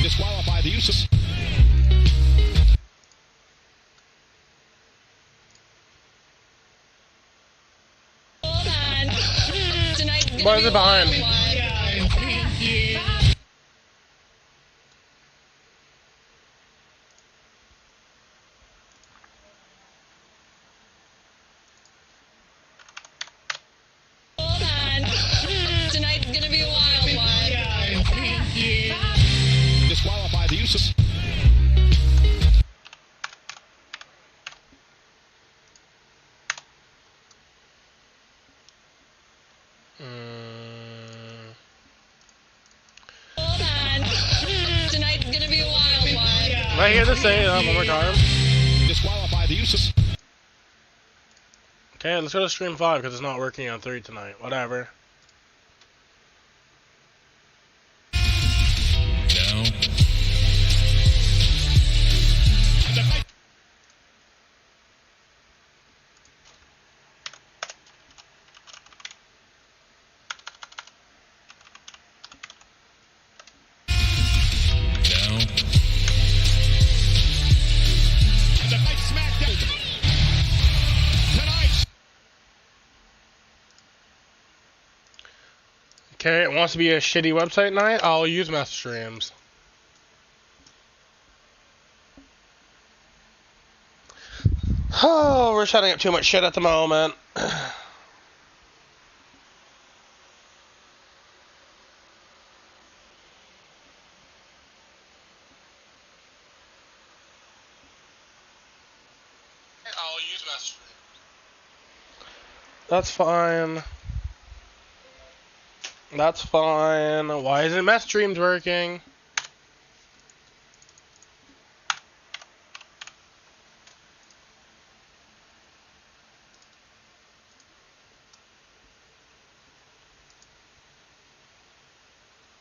Disqualify the use of... Why is it behind? Tonight's gonna be a wild one. Disqualify the use of... Tonight's gonna be a wild one. I hear this say one more time. Disqualify the use of... Okay, let's go to stream 5 because it's not working on 3 tonight. Whatever. No. Okay, it wants to be a shitty website night. I'll use mess streams. Oh, we're setting up too much shit at the moment. I'll use mess streams. That's fine. That's fine. Why isn't mess streams working?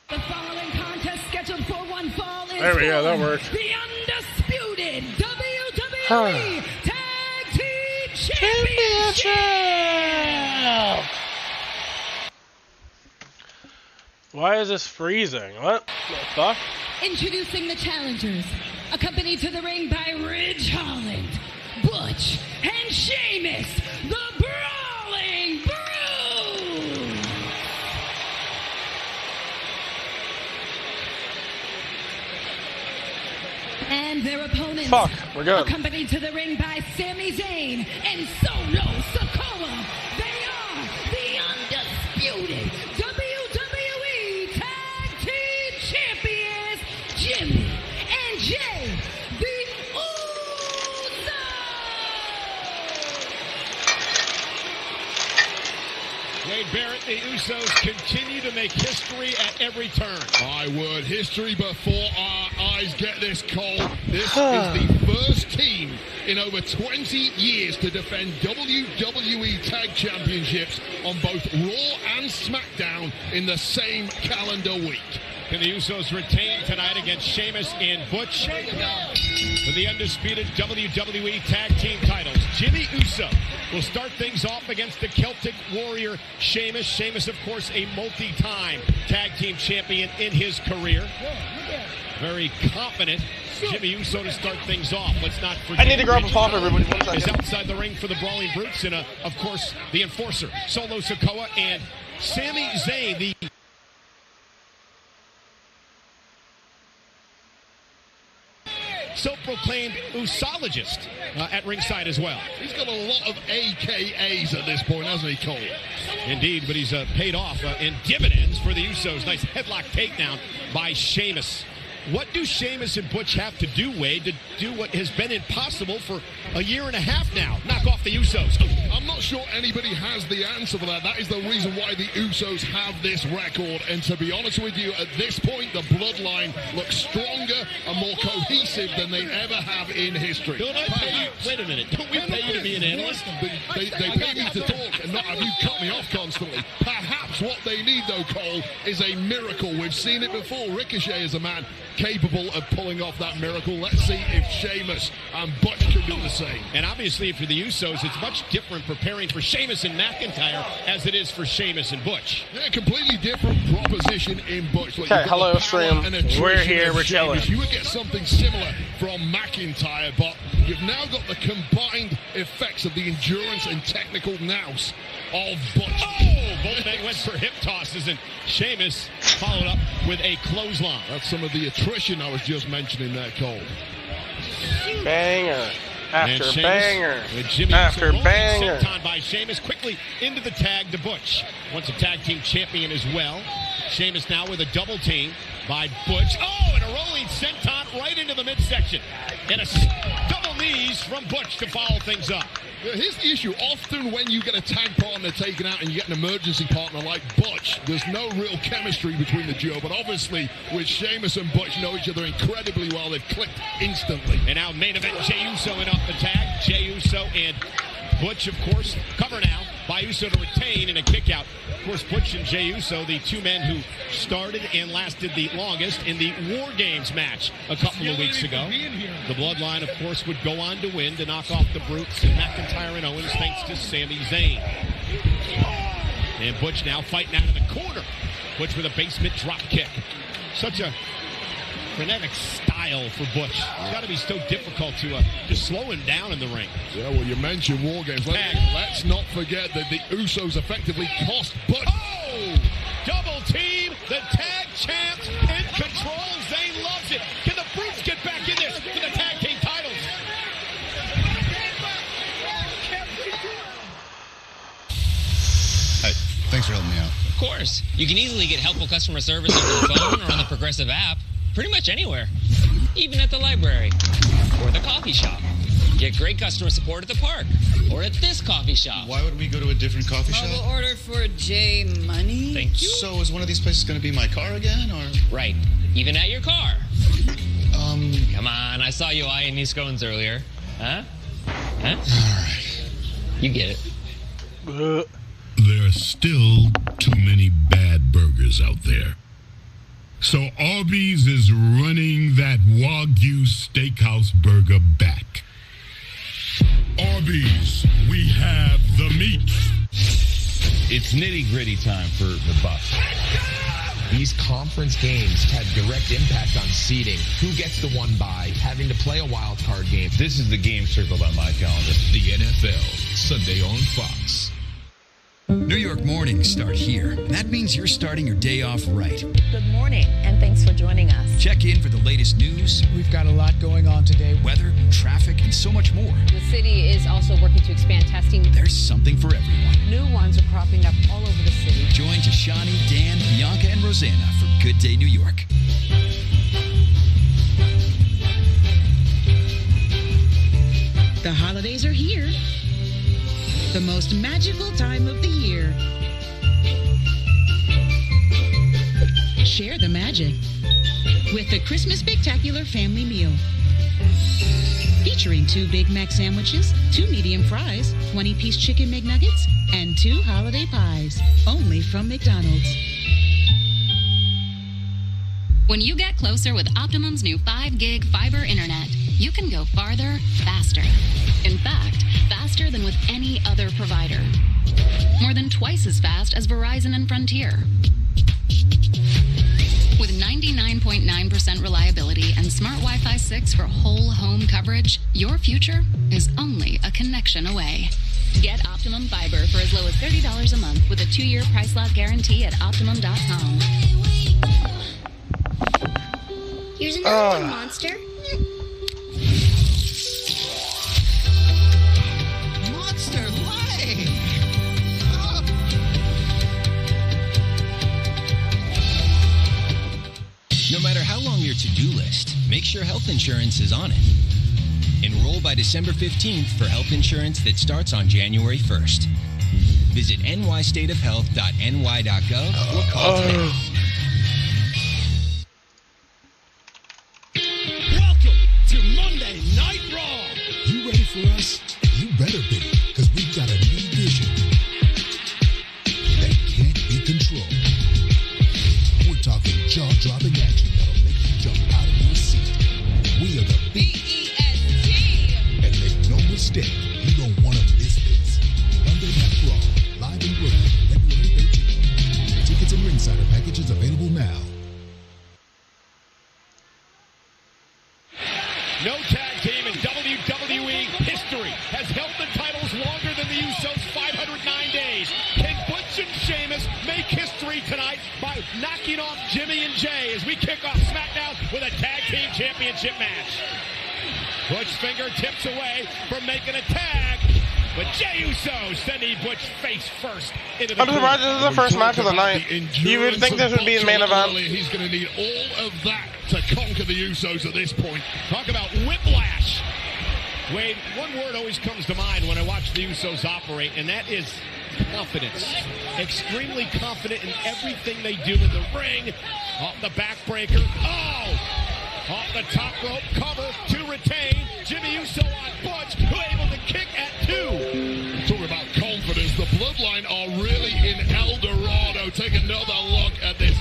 The following contest scheduled for one fall is there we go, that worked. The undisputed WWE Tag Team Championship! Why is this freezing? What the fuck? Introducing the challengers, accompanied to the ring by Ridge Holland, Butch, and Sheamus, the Brawling Brew! And their opponents, Fuck, we're good. accompanied to the ring by Sami Zayn and Solo Sikoa. They are the undisputed WWE Tag Team Champions, Jimmy and Jay, the Usos. Wade Barrett, the Usos continue to make history at every turn. My word, history before our eyes. Get this, Cole. This is the first team in over 20 years to defend WWE Tag Championships on both Raw and SmackDown in the same calendar week. Can the Usos retain tonight against Sheamus and Butch for the undisputed WWE Tag Team titles? Jimmy Uso will start things off against the Celtic Warrior Sheamus. Sheamus, of course, a multi-time Tag Team champion in his career. Very confident Jimmy Uso to start things off. Let's not forget. I need to grab a pop, everybody. 1 second. Is outside the ring for the Brawling Brutes, and of course the Enforcer, Solo Sikoa, and Sami Zayn, the self-proclaimed Usologist at ringside as well. He's got a lot of AKAs at this point, hasn't he, Cole? Indeed, but he's paid off in dividends for the Usos. Nice headlock takedown by Sheamus. What do Sheamus and Butch have to do, Wade, to do what has been impossible for a year and a half now? Knock off the Usos. I'm not sure anybody has the answer for that. That is the reason why the Usos have this record. And to be honest with you, at this point, the bloodline looks stronger and more cohesive than they ever have in history. Don't I pay you? Wait a minute. Don't we pay you to be an analyst? They pay me to talk and not have you cut me off constantly. Perhaps what they need, though, Cole, is a miracle. We've seen it before. Ricochet is a man capable of pulling off that miracle. Let's see if Sheamus and Butch can do the same. And obviously for the Usos, it's much different and preparing for Sheamus and McIntyre as it is for Sheamus and Butch. Yeah, completely different proposition in Butch. Like, Okay, hello, stream. We're here, we're chilling. You would get something similar from McIntyre, but you've now got the combined effects of the endurance and technical nous of Butch. Oh, both men went for hip tosses, and Sheamus followed up with a clothesline. That's some of the attrition I was just mentioning there, Cole. Banger. After And Sheamus banger. with Jimmy After Uso banger. sent on by Sheamus quickly into the tag to Butch. Once a tag team champion as well. Sheamus now with a double team by Butch. Oh, and a rolling senton right into the midsection. And a double knees from Butch to follow things up. Yeah, here's the issue. Often when you get a tag partner taken out and you get an emergency partner like Butch, there's no real chemistry between the duo. But obviously, with Sheamus and Butch know each other incredibly well, they've clicked instantly. And now main event, Jey Uso in off the tag. Jey Uso and Butch, of course, cover now by Uso to retain in a kick-out. Of course, Butch and Jey Uso, the two men who started and lasted the longest in the War Games match a couple of weeks ago. The Bloodline, of course, would go on to win to knock off the Brutes and McIntyre and Owens thanks to Sami Zayn. And Butch now fighting out of the corner. Butch with a basement drop kick. Such a frenetic style for Butch. It's got to be so difficult to slow him down in the ring. Yeah, well, you mentioned War Games. Let's not forget that the Usos effectively cost Butch. Oh! Double team, the tag champs in control. Zayn loves it. Can the Brutes get back in this for the tag team titles? Hey, thanks for helping me out. Of course. You can easily get helpful customer service on your phone or on the Progressive app. Pretty much anywhere. Even at the library. Or the coffee shop. Get great customer support at the park. Or at this coffee shop. Why would we go to a different coffee shop? Mobile order for J Money. Thank you. So is one of these places going to be my car again, or? Right. Even at your car. Come on, I saw you eyeing these scones earlier. Huh? Huh? All right. You get it. There are still too many bad burgers out there. So Arby's is running that Wagyu Steakhouse burger back. Arby's, we have the meat. It's nitty-gritty time for the Bucks. These conference games have direct impact on seeding. Who gets the one bye, having to play a wild card game. This is the game circled on my calendar. The NFL, Sunday on Fox. New York mornings start here. That means you're starting your day off right. Good morning, and thanks for joining us. Check in for the latest news. We've got a lot going on today. Weather, traffic, and so much more. The city is also working to expand testing. There's something for everyone. New ones are cropping up all over the city. Join Tashani, Dan, Bianca, and Rosanna for Good Day New York. The holidays are here. The most magical time of the year. Share the magic with the Christmas Spectacular Family Meal. Featuring 2 Big Mac sandwiches, 2 medium fries, 20-piece chicken McNuggets, and 2 holiday pies. Only from McDonald's. When you get closer with Optimum's new 5-gig fiber internet, you can go farther, faster. In fact, faster than with any other provider. More than twice as fast as Verizon and Frontier. With 99.9% reliability and Smart Wi-Fi 6 for whole home coverage, your future is only a connection away. Get Optimum Fiber for as low as $30 a month with a 2-year price lock guarantee at Optimum.com. Here's another one, monster. Monster Life! No matter how long your to-do list, make sure health insurance is on it. Enroll by December 15th for health insurance that starts on January 1st. Visit nystateofhealth.ny.gov or call today. Welcome to Monday Night Raw. You ready for us? You better be, because we've got a new vision that can't be controlled. We're talking jaw-dropping action that'll make you jump out of your seat. We are the BEST. And make no mistake, you don't want to miss this. No tag team in WWE history has held the titles longer than the Usos, 509 days. Can Butch and Sheamus make history tonight by knocking off Jimmy and Jay as we kick off Smackdown with a tag team championship match? Butch finger tips away from making a tag, but Jey Uso sending Butch face first into the I'm surprised this is the first match of the night. You would think this would be the main event. He's going to need all of that to conquer the Usos at this point. Talk about whiplash. Wade, one word always comes to mind when I watch the Usos operate, and that is confidence. Extremely confident in everything they do in the ring. Off the backbreaker. Oh! Off the top rope, cover to retain. Jimmy Uso on Butch, who able to kick at 2. Talking about confidence, the Bloodline are really in El Dorado. Take another look at this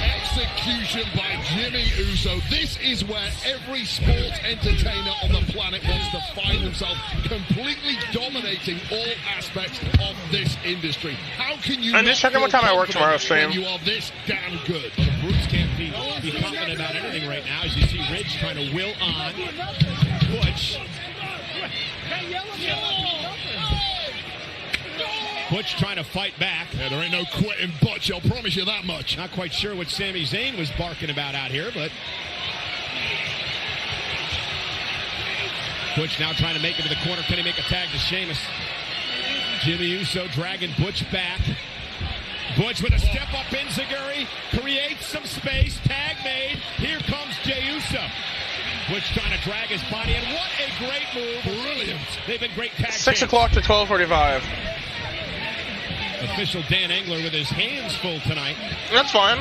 execution by Jimmy Uso. This is where every sports entertainer on the planet wants to find themselves, completely dominating all aspects of this industry. How can you? I'm just checking what time I work tomorrow, stream. You are this damn good. Well, the Brutes can't be confident about anything right now, as you see Ridge trying to will on Butch. Butch trying to fight back. Yeah, there ain't no quitting Butch, I'll promise you that much. Not quite sure what Sami Zayn was barking about out here, but Butch now trying to make it to the corner. Can he make a tag to Sheamus? Jimmy Uso dragging Butch back. Butch with a step-up enziguri, creates some space, tag made. Here comes Jey Uso. Butch trying to drag his body, and what a great move. Brilliant. They've been great tag 6 teams. o'clock to 12:45. Official Dan Engler with his hands full tonight. That's fine.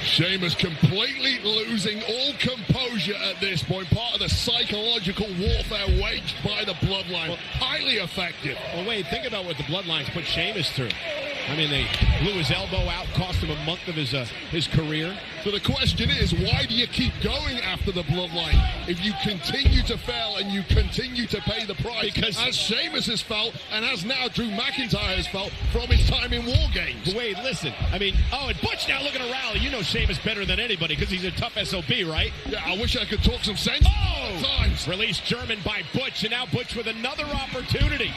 Sheamus completely losing all composure at this point. Part of the psychological warfare waged by the Bloodline. Highly effective. Well, Wade, think about what the Bloodlines put Sheamus through. I mean, they blew his elbow out, cost him a month of his career. So the question is, why do you keep going after the Bloodline if you continue to fail and you continue to pay the price? Because as Sheamus has felt, and as now Drew McIntyre has felt from his time in War Games. Wade, listen. I mean, and Butch now looking to rally. You know Sheamus better than anybody because he's a tough SOB, right? Yeah, I wish I could talk some sense. Oh! Times. Released German by Butch, and now Butch with another opportunity.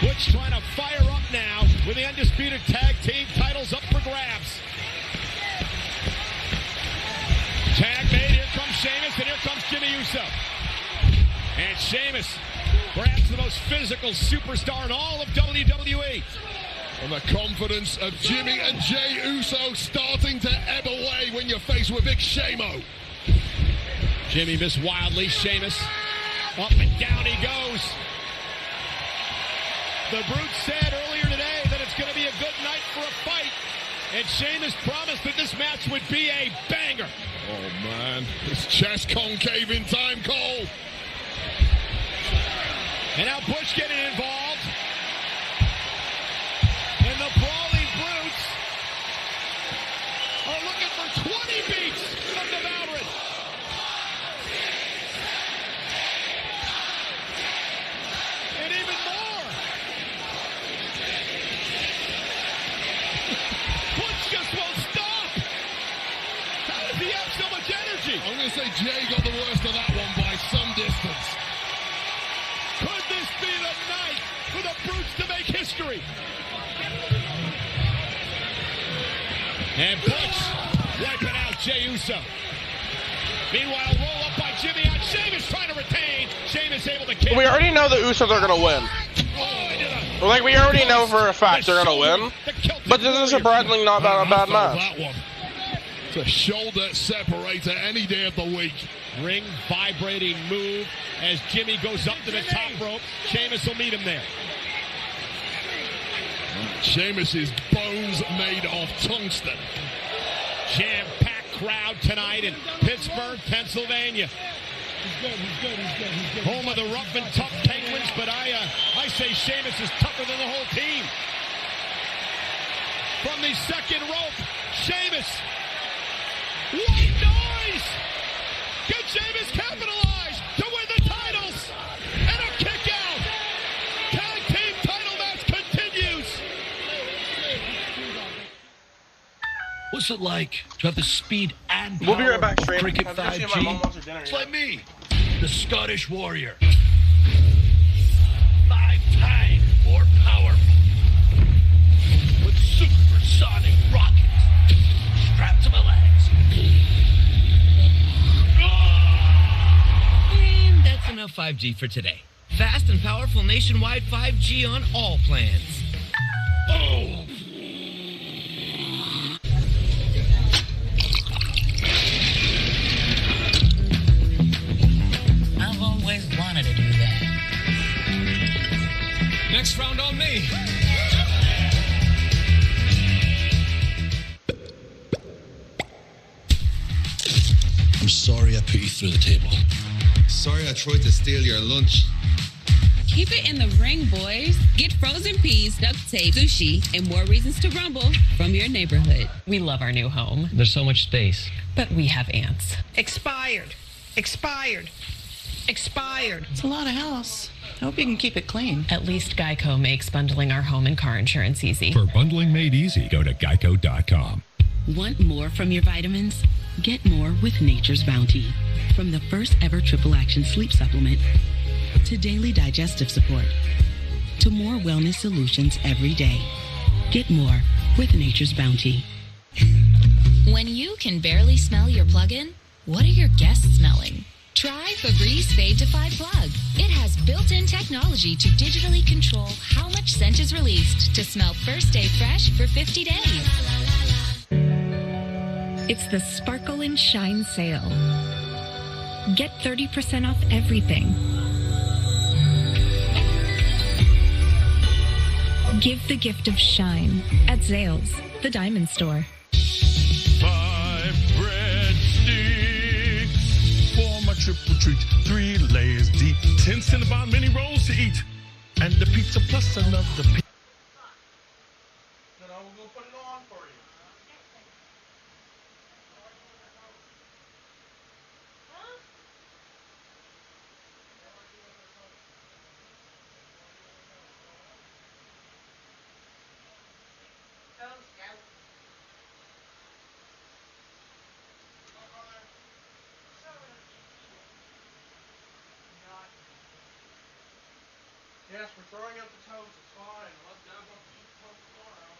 Butch trying to fire up now with the undisputed tag team titles up for grabs. Tag made, here comes Sheamus, and here comes Jimmy Uso. And Sheamus, perhaps the most physical superstar in all of WWE. And the confidence of Jimmy and Jey Uso starting to ebb away when you're faced with Big Shamo. Jimmy missed wildly, Sheamus up and down he goes. The Brute said earlier today that it's going to be a good night for a fight. And Sheamus promised that this match would be a banger. Oh, man. It's chest concave in time, Cole. And now Butch getting involved. And the Brawling Brutes are looking for 20 beats of the Valorant. And even more. Butch just won't stop. How does he have so much energy? I'm going to say Jay got the worst of that one by some distance. Could this be the night for the Brutes to make history? And Butch wiping out Jey Uso. Meanwhile, roll up by Jimmy on Sheamus trying to retain. Sheamus able to kick. We already know the Usos are going to win. Like, we already know for a fact they're going to win. But this is surprisingly not a bad match. That one. It's a shoulder separator any day of the week. Ring vibrating move as Jimmy goes up to the top rope. Sheamus will meet him there. Sheamus' bones made of tungsten. Jam-packed crowd tonight in Pittsburgh, Pennsylvania. Home of the rough and tough Penguins, but I say Sheamus is tougher than the whole team. From the second rope, Sheamus. White noise! Can Sheamus capitalize to win the titles? And a kick out! Tag team title match continues! What's it like to have the speed and We'll be right power back, of stream. Cricket I'm gonna see if my mom 5G. wants her dinner. It's like me, the Scottish warrior. 5 times more powerful. With supersonic rockets strapped to my legs. And that's enough 5G for today. Fast and powerful nationwide 5G on all plans. Oh! I've always wanted to do that. Next round on me. I'm sorry I put you through the table. Sorry I tried to steal your lunch. Keep it in the ring, boys. Get frozen peas, duct tape, sushi, and more reasons to rumble from your neighborhood. We love our new home, There's so much space. but we have ants. Expired. Expired. Expired. It's a lot of house. I hope you can keep it clean. At least Geico makes bundling our home and car insurance easy. For bundling made easy, go to geico.com. Want more from your vitamins? Get more with Nature's Bounty. From the first ever triple action sleep supplement to daily digestive support to more wellness solutions every day. Get more with Nature's Bounty. When you can barely smell your plug-in, what are your guests smelling? Try Febreze Fade to 5 Plug. It has built-in technology to digitally control how much scent is released to smell first day fresh for 50 days. It's the Sparkle and Shine sale. Get 30% off everything. Give the gift of shine at Zales, the diamond store. 5 breadsticks for my triple treat. 3 layers deep. 10 Cinnabon mini rolls to eat. And the pizza plus another pizza. Then I will go put it on for you. Yes, we're throwing out the toes. It's fine. Let Dad want to eat the toes tomorrow.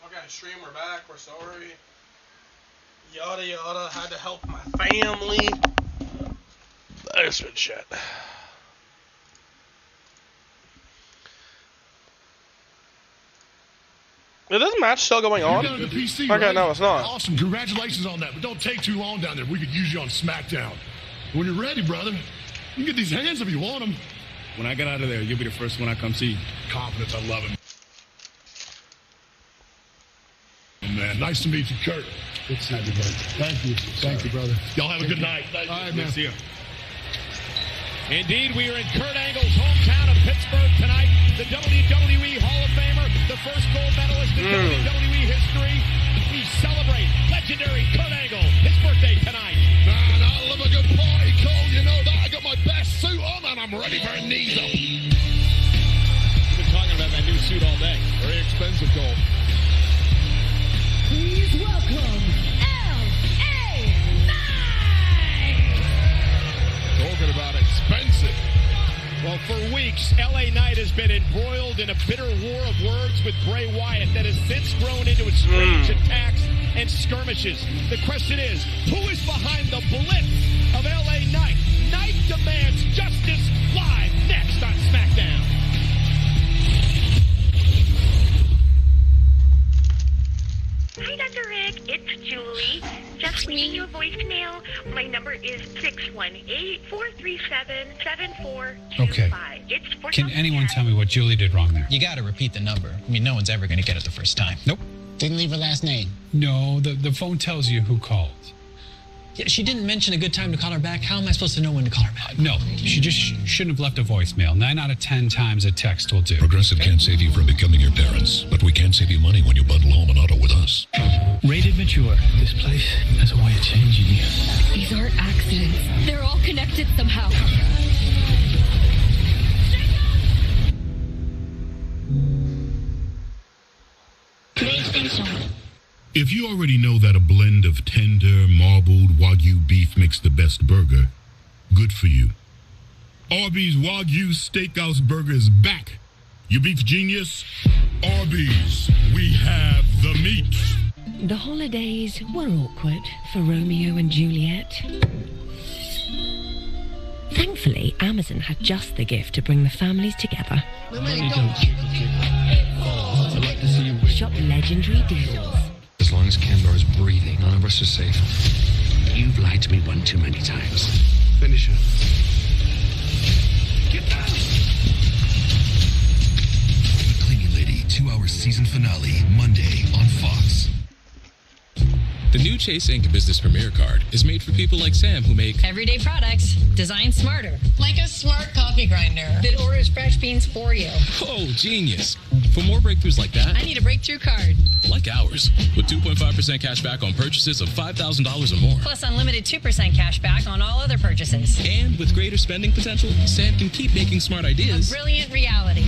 Okay, stream, we're back, we're sorry. Yada yada, had to help my family. That's been shit. Is this match still going on? You got the PC, okay, right? no, it's not. Awesome, congratulations on that, but don't take too long down there. We could use you on Smackdown. When you're ready, brother, you can get these hands if you want them. When I get out of there, you'll be the first one I come see. Confidence, I love him. Man, nice to meet you, Kurt. Good to see you, brother. Thank you. Thank you, brother. Y'all have a good night. All right, man. See you. Indeed, we are in Kurt Angle's hometown of Pittsburgh tonight. The WWE Hall of Famer, the first gold medalist in WWE history. We celebrate legendary Kurt Angle, his birthday tonight. Man, I love a good party, Cole. You know that. I got my best suit on and I'm ready for a knees up. You've been talking about that new suit all day. Very expensive, Cole. Please welcome L.A. Knight! Talking about expensive. Well, for weeks, L.A. Knight has been embroiled in a bitter war of words with Bray Wyatt that has since grown into strange attacks and skirmishes. The question is, who is behind the blitz of L.A. Knight? Knight demands justice live next on SmackDown. Hi, Dr. Rick. It's Julie. Just leaving you a voicemail. My number is 618-437-7425. Okay. It's for Can anyone tell me what Julie did wrong there? You gotta repeat the number. I mean, no one's ever gonna get it the first time. Nope. Didn't leave her last name. No, the phone tells you who called. Yeah, she didn't mention a good time to call her back. How am I supposed to know when to call her back? No, she just shouldn't have left a voicemail. 9 out of 10 times a text will do. Progressive can't save you from becoming your parents, but we can save you money when you bundle home and auto with us. Rated mature. This place has a way of changing you. These aren't accidents. They're all connected somehow. PlayStation. If you already know that a blend of tender, marbled Wagyu beef makes the best burger, good for you. Arby's Wagyu Steakhouse Burger is back. You beef genius? Arby's, we have the meat. The holidays were awkward for Romeo and Juliet. Thankfully, Amazon had just the gift to bring the families together. Shop legendary deals. As long as Kendor is breathing, none of us are safe. You've lied to me one too many times. Finish it. Get down! The Cleaning Lady 2-hour season finale, Monday on Fox. The new Chase Ink Business Premier Card is made for people like Sam who make Everyday products designed smarter. Like a smart coffee grinder that orders fresh beans for you. Oh, genius. For more breakthroughs like that, I need a breakthrough card. Like ours, with 2.5% cash back on purchases of $5,000 or more. Plus unlimited 2% cash back on all other purchases. And with greater spending potential, Sam can keep making smart ideas. A brilliant reality.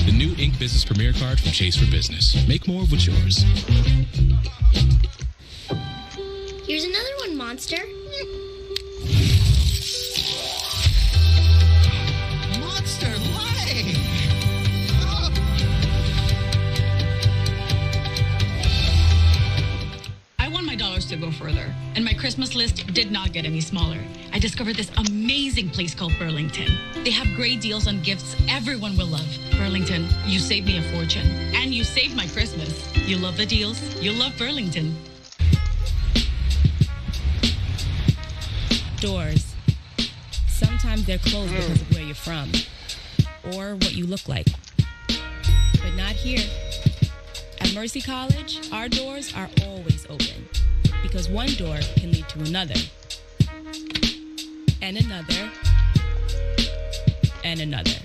The new Ink Business Premier Card from Chase for Business. Make more of what's yours. Here's another one, monster. Monster Life! I want my dollars to go further, and my Christmas list did not get any smaller. I discovered this amazing place called Burlington. They have great deals on gifts everyone will love. Burlington, you saved me a fortune, and you saved my Christmas. You love the deals, you'll love Burlington. Doors. Sometimes they're closed because of where you're from or what you look like. But not here. At Mercy College, our doors are always open because one door can lead to another, and another, and another.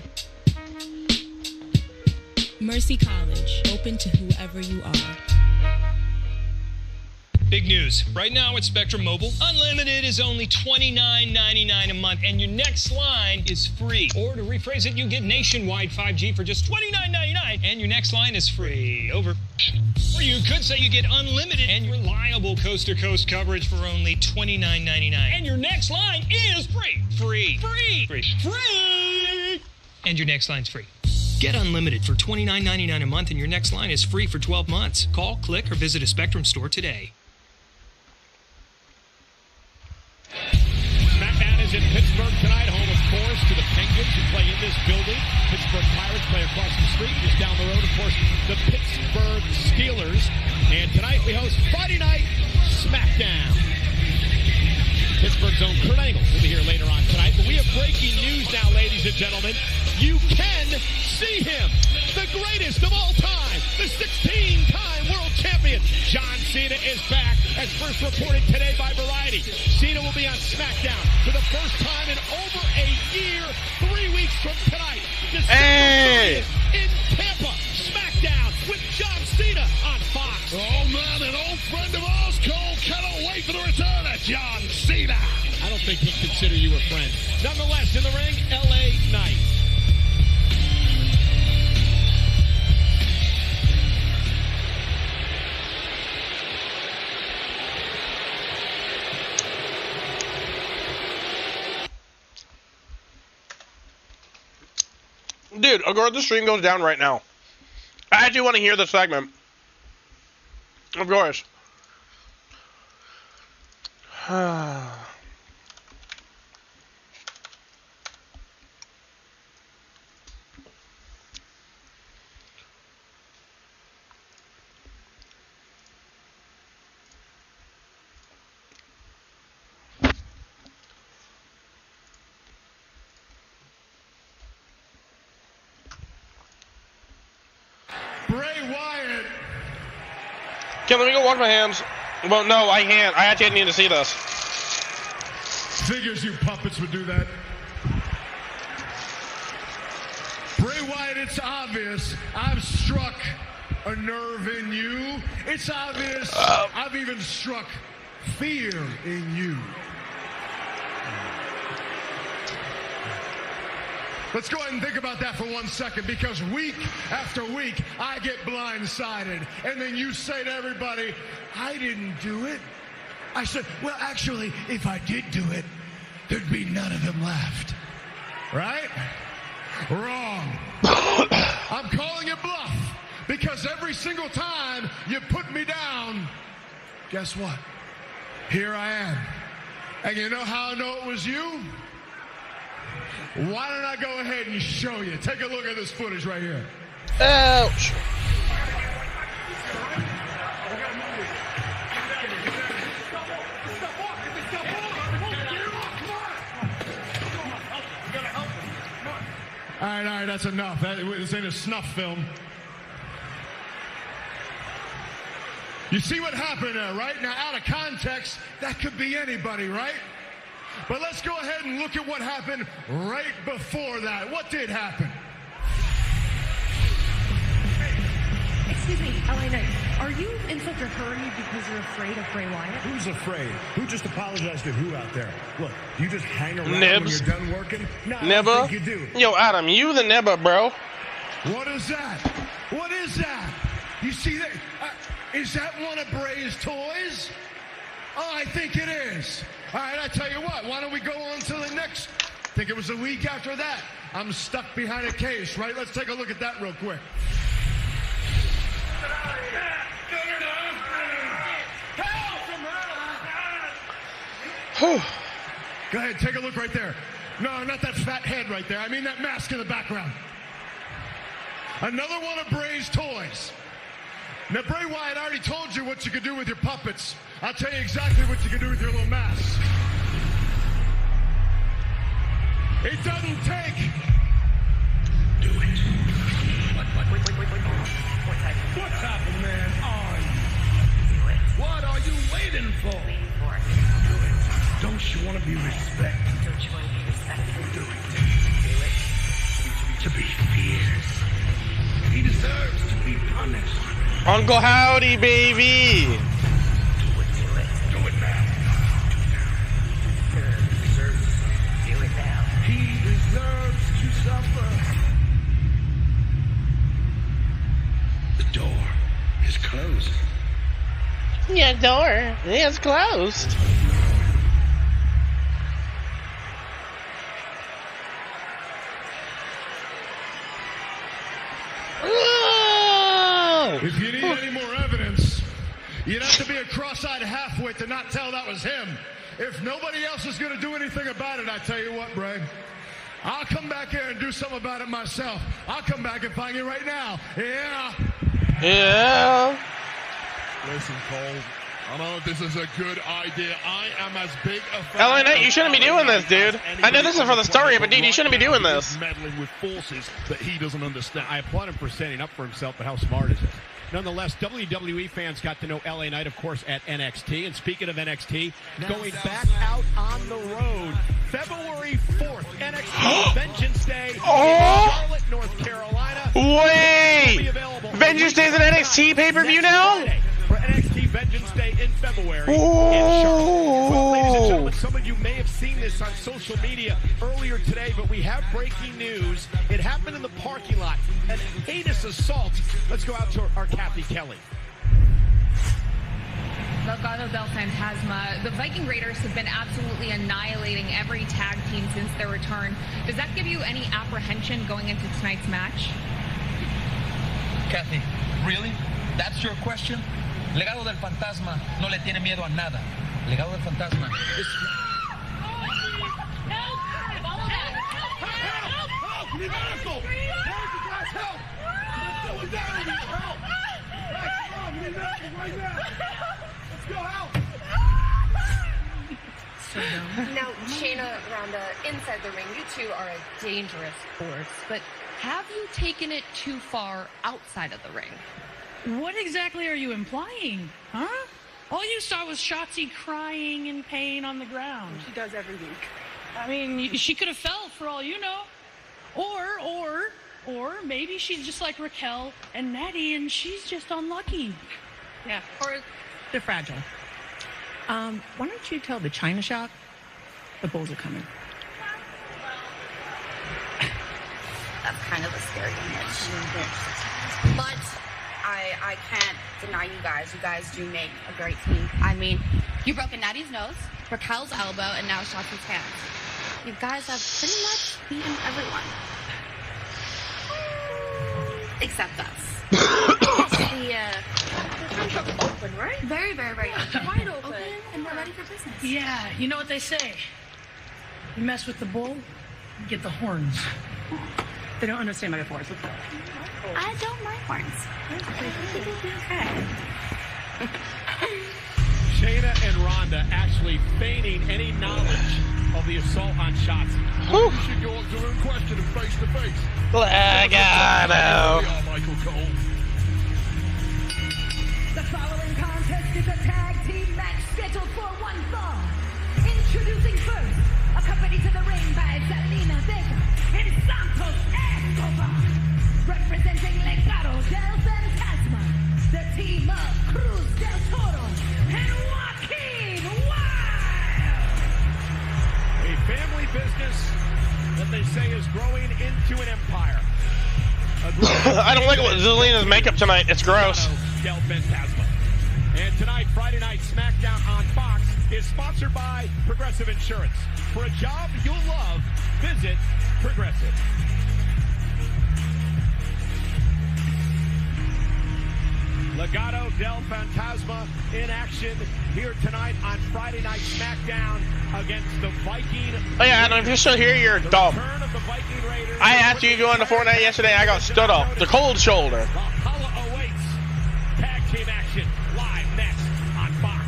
Mercy College, open to whoever you are. Big news. Right now at Spectrum Mobile, unlimited is only $29.99 a month, and your next line is free. Or to rephrase it, you get nationwide 5G for just $29.99, and your next line is free. Over. Or you could say you get unlimited and reliable coast-to-coast coverage for only $29.99, and your next line is free. Free. Free. Free. Free. And your next line's free. Get unlimited for $29.99 a month, and your next line is free for 12 months. Call, click, or visit a Spectrum store today. Smackdown is in Pittsburgh tonight, home, of course, to the Penguins who play in this building. Pittsburgh Pirates play across the street. Just down the road, of course, the Pittsburgh Steelers. And tonight we host Friday Night Smackdown. Pittsburgh's own Kurt Angle will be here later on tonight. But we have breaking news now, ladies and gentlemen. You can see him, the greatest of all time, the 16-time world champion. John Cena is back, as first reported today by Variety. Cena will be on Smackdown for the first time in over a year, 3 weeks from tonight. December 30th in Tampa, Smackdown with John Cena on Fox. Oh, man, an old friend of ours, Cole, cannot wait for the return of John Cena. I don't think he'd consider you a friend. Nonetheless, in the ring, L.A. Knight. Dude, Agora, the stream goes down right now. I actually want to hear the segment. Of course. Bray Wyatt. Okay, let me go wash my hands. Well, no, I can't. I actually need to see this. Figures you puppets would do that. Bray Wyatt, it's obvious I've struck a nerve in you. It's obvious I've even struck fear in you. Let's go ahead and think about that for 1 second, because week after week, I get blindsided. And then you say to everybody, I didn't do it. I said, well, actually, if I did do it, there'd be none of them left. Right? Wrong. I'm calling it bluff, because every single time you put me down, guess what? Here I am. And you know how I know it was you? Why don't I go ahead and show you? Take a look at this footage right here. Ouch. All right, that's enough. This ain't a snuff film. You see what happened there, right? Now, out of context, that could be anybody, right? But let's go ahead and look at what happened right before that. What did happen? Excuse me, LA Knight. Are you in such a hurry because you're afraid of Bray Wyatt? Who's afraid? Who just apologized to who out there? Look, you just hang around Nibs. when you're done working? No, I Nibba. don't think you do. Yo, Adam, you the Nibba, bro. What is that? What is that? You see that? Is that one of Bray's toys? Oh, I think it is. All right, I tell you what, why don't we go on to the next? I think it was a week after that. I'm stuck behind a case, right? Let's take a look at that real quick. Go ahead, take a look right there. No, not that fat head right there. I mean that mask in the background. Another one of Bray's toys. Now, Bray Wyatt, I already told you what you could do with your puppets. I'll tell you exactly what you can do with your little masks. It doesn't take. Do it. What's happened, man? What are you waiting for? Do it. Don't you want to be respected? Don't you want to be respected? Do it. Do it. To be feared. He deserves to be punished. Uncle Howdy, baby. Do it now. He deserves to suffer. The door is closed. Your door is closed. If you need any more evidence, you'd have to be a cross-eyed halfwit to not tell that was him. If nobody else is going to do anything about it, I tell you what, Bray. I'll come back here and do something about it myself. I'll come back and find you right now. Yeah. Yeah. Listen, Cole. I know this is a good idea. I am as big a fan. LA Knight, you shouldn't be doing this, dude. I know this is for the story, but dude, you shouldn't be doing this. Meddling with forces that he doesn't understand. I applaud him for standing up for himself, but how smart is it? Nonetheless, WWE fans got to know LA Knight, of course, at NXT. And speaking of NXT, going back out on the road, February 4th, NXT Vengeance Day in Charlotte, North Carolina. Wait! Vengeance Day is an NXT pay-per-view now? For NXT Vengeance Day in February in Charlotte. Well, ladies and gentlemen, some of you may have seen this on social media earlier today, but we have breaking news. It happened in the parking lot. An heinous assault. Let's go out to our Kathy Kelly. Legado del Fantasma, the Viking Raiders have been absolutely annihilating every tag team since their return. Does that give you any apprehension going into tonight's match? Kathy, really? That's your question? Legado del Fantasma no le tiene miedo a nada. Legado del Fantasma. Now, Shayna, Ronda, inside the ring, you two are a dangerous force, but have you taken it too far outside of the ring? What exactly are you implying, huh? All you saw was Shotzi crying in pain on the ground. She does every week. I mean, she could have fell for all you know. Or maybe she's just like Raquel and Natty and she's just unlucky. Yeah, or they're fragile. Why don't you tell the China shop the Bulls are coming? That's kind of a scary image. But I can't deny you guys. You guys do make a great team. I mean, you broke Natty's nose, Raquel's elbow, and now Shotzi's hands. You guys have pretty much beaten everyone. Except us. The contract's open, right? Very, very, very open. Wide open. And we're ready for business. Yeah, you know what they say. You mess with the bull, you get the horns. They don't understand metaphors. I don't like horns. Okay. Shayna and Ronda actually feigning any knowledge of the assault on Shotzi. You should go up to her and question him face to face. Legado. Michael Cole. The following contest is a tag team match scheduled for one fall. Introducing first, accompanied to the ring by Zelina Vega and Santos Escobar. Representing Legado del Fantasma, the team of Cruz del Toro and Joaquin Wild. A family business that they say is growing into an empire. I don't like Zelina's makeup tonight. It's gross. Del Fantasma. And tonight, Friday Night Smackdown on Fox is sponsored by Progressive Insurance. For a job you'll love, visit Progressive. Legado del Fantasma in action here tonight on Friday Night Smackdown against the Viking. Oh yeah, Adam, if you're still here, you're dumb. I asked you to go into Fortnite yesterday, I got stood up. The cold shoulder. Valhalla awaits. Tag team action live next on Fox.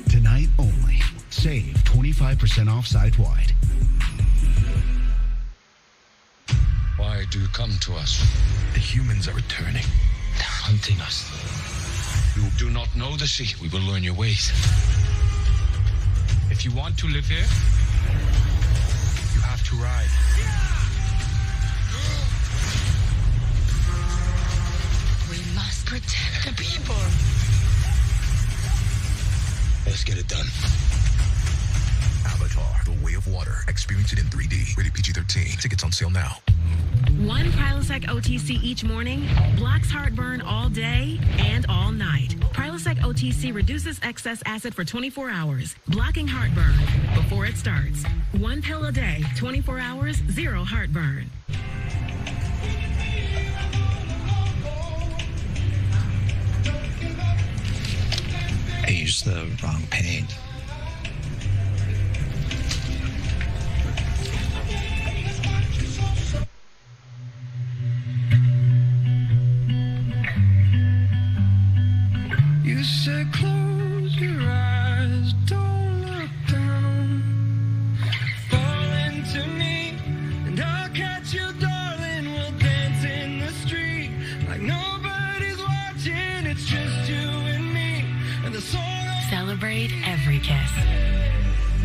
Tonight only. Save 25% off site-wide. Why do you come to us? The humans are returning. They're hunting us. You do not know the sea. We will learn your ways. If you want to live here, you have to ride. We must protect the people. Let's get it done. Avatar: The Way of Water. Experience it in 3D. Rated PG-13. Tickets on sale now. One Prilosec OTC each morning blocks heartburn all day and all night. Prilosec OTC reduces excess acid for 24 hours, blocking heartburn before it starts. One pill a day, 24 hours, zero heartburn. I used the wrong paint. You said close your eyes, don't look down. Fall into me, and I'll catch you, darling. We'll dance in the street like nobody's watching. It's just you and me, and the song. Celebrate every kiss.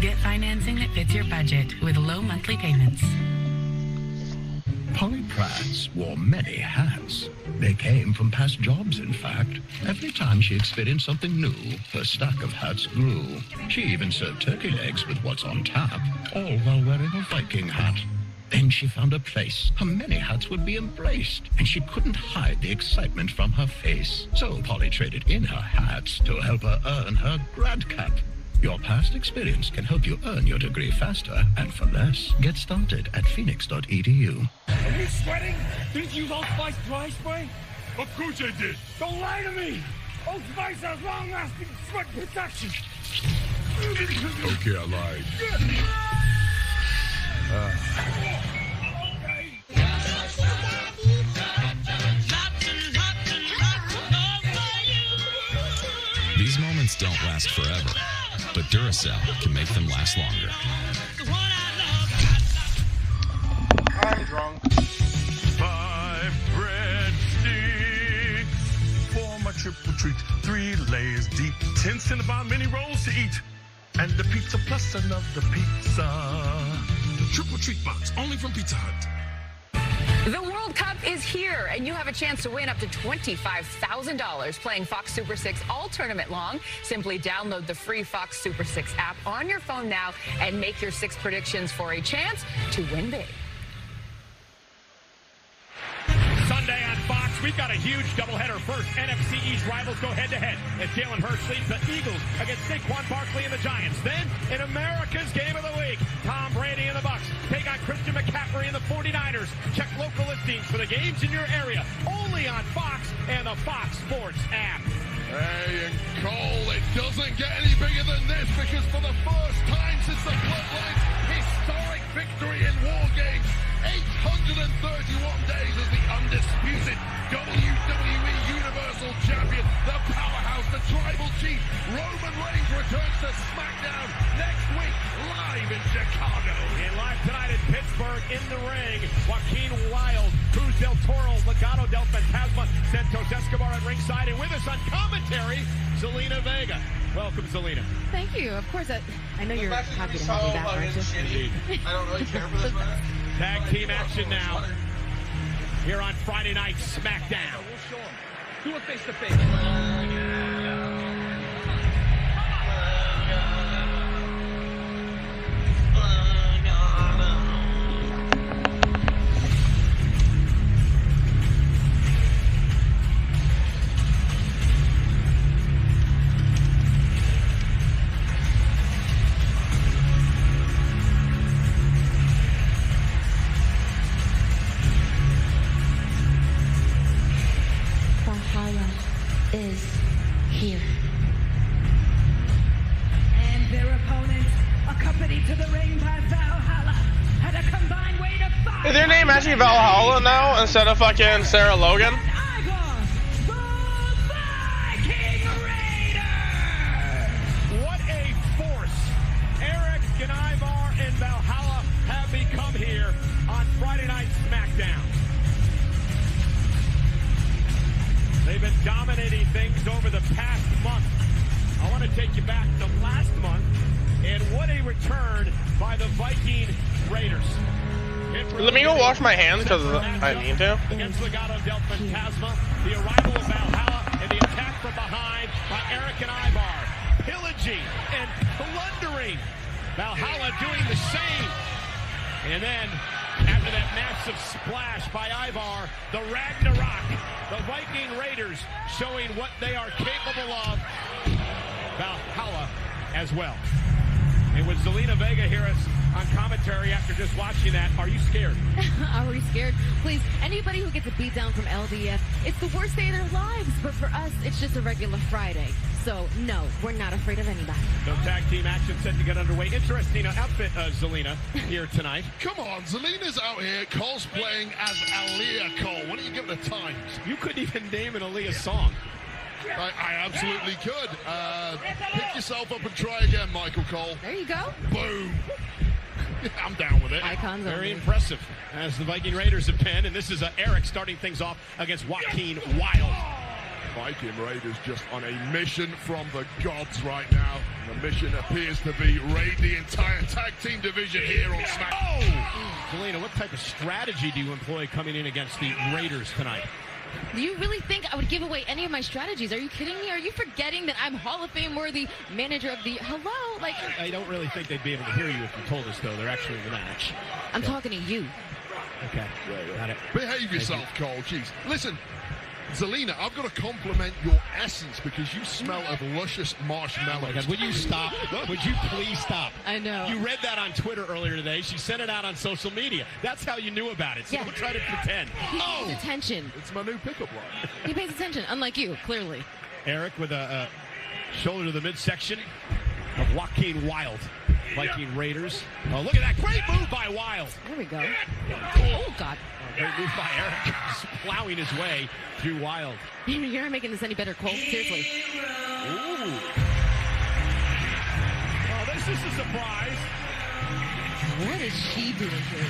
Get financing that fits your budget with low monthly payments. Polly Pratt's wore many hats. They came from past jobs, in fact. Every time she experienced something new, her stack of hats grew. She even served turkey legs with what's on tap, all while wearing a Viking hat. Then she found a place her many hats would be embraced, and she couldn't hide the excitement from her face. So Polly traded in her hats to help her earn her grad cap. Your past experience can help you earn your degree faster and for less. Get started at phoenix.edu. Are you sweating? Didn't you use Old Spice dry spray? Of course I did. Don't lie to me. Old Spice has long-lasting sweat protection. Okay, I lied. These moments don't last forever, but Duracell can make them last longer. I'm drunk. 5 breadsticks for my triple treat. 3 layers deep, 10 Cinnabon mini rolls to eat, and the pizza plus another pizza. The triple treat box, only from Pizza Hut. The World Cup is here, and you have a chance to win up to $25,000 playing Fox Super 6 all tournament long. Simply download the free Fox Super 6 app on your phone now and make your 6 predictions for a chance to win big. Sunday on Fox, we've got a huge doubleheader. First, NFC East rivals go head-to-head as Jalen Hurts leads the Eagles against Saquon Barkley and the Giants. Then, in America's Game of the Week, Tom Brady and the Bucs take on Christian McCaffrey and the 49ers. Check local listings for the games in your area, only on Fox and the Fox Sports app. Hey, and Cole, it doesn't get any bigger than this, because for the first time since the Bloodlines' historic victory in War Games, 831 days as the undisputed WWE Universal Champion, the powerhouse, the tribal chief, Roman Reigns returns to Smackdown next week, live in Chicago. And live tonight in Pittsburgh, in the ring, Joaquin Wilde, Cruz del Toro, Legado del Fantasma, Santos Escobar at ringside, and with us on commentary, Zelina Vega. Welcome, Zelina. Thank you. Of course, I know you're happy to so have me back, aren't you? shitty. I don't really care for this match. Tag team action now. Here on Friday Night Smackdown. Do a face-to-face. Is here. And their opponents, accompanied to the ring by Valhalla, had a combined weight of 5. Is their name actually Valhalla now instead of fucking Sarah Logan? What a force Eric and Ivar and Valhalla have become here on Friday Night Smackdown. They've been dominating things over the past month. I want to take you back to last month, and what a return by the Viking Raiders. Let me go wash my hands because I need to. Against Legado del Fantasma, the arrival of Valhalla Valhalla doing the same. And then, after that massive splash by Ivar, the Ragnarok, the Viking Raiders showing what they are capable of. Valhalla as well. And with Zelina Vega hear us on commentary after just watching that, are you scared? Are we scared? Please, anybody who gets a beat down from LDF, it's the worst day of their lives. But for us, it's just a regular Friday. So, no, we're not afraid of anybody. No tag team action set to get underway. Interesting outfit, Zelina, here tonight. Come on, Zelina's out here cosplaying as Aaliyah Cole. What do you give the times? You couldn't even name an Aaliyah song. I absolutely could. Pick yourself up and try again, Michael Cole. There you go. Boom. I'm down with it. Icons Very impressive as the Viking Raiders have been. And this is Eric starting things off against Joaquin Wild. Viking Raiders just on a mission from the gods right now. The mission appears to be raid the entire tag team division here on Smackdow. Oh! Zelina, what type of strategy do you employ coming in against the Raiders tonight? Do you really think I would give away any of my strategies? Are you kidding me? Are you forgetting that I'm Hall of Fame worthy manager of the... Hello? Like, I don't really think they'd be able to hear you if you told us, though. They're actually in the match. I'm talking to you. Okay. Got it. Behave yourself, Cole. Jeez. Listen, Zelina, I've got to compliment your essence because you smell of luscious marshmallows. Oh my God, would you stop? Would you please stop? I know. You read that on Twitter earlier today. She sent it out on social media. That's how you knew about it. So don't try to pretend. He pays attention. It's my new pickup line. He pays attention, unlike you, clearly. Eric with a shoulder to the midsection of Joaquin Wild. Viking Raiders. Oh, look at that. Great move by Wild. There we go. Oh, God. Great move by Eric. Just plowing his way through Wild. You're not making this any better, Cole. Seriously. Ooh. Oh, this is a surprise. What is she doing here?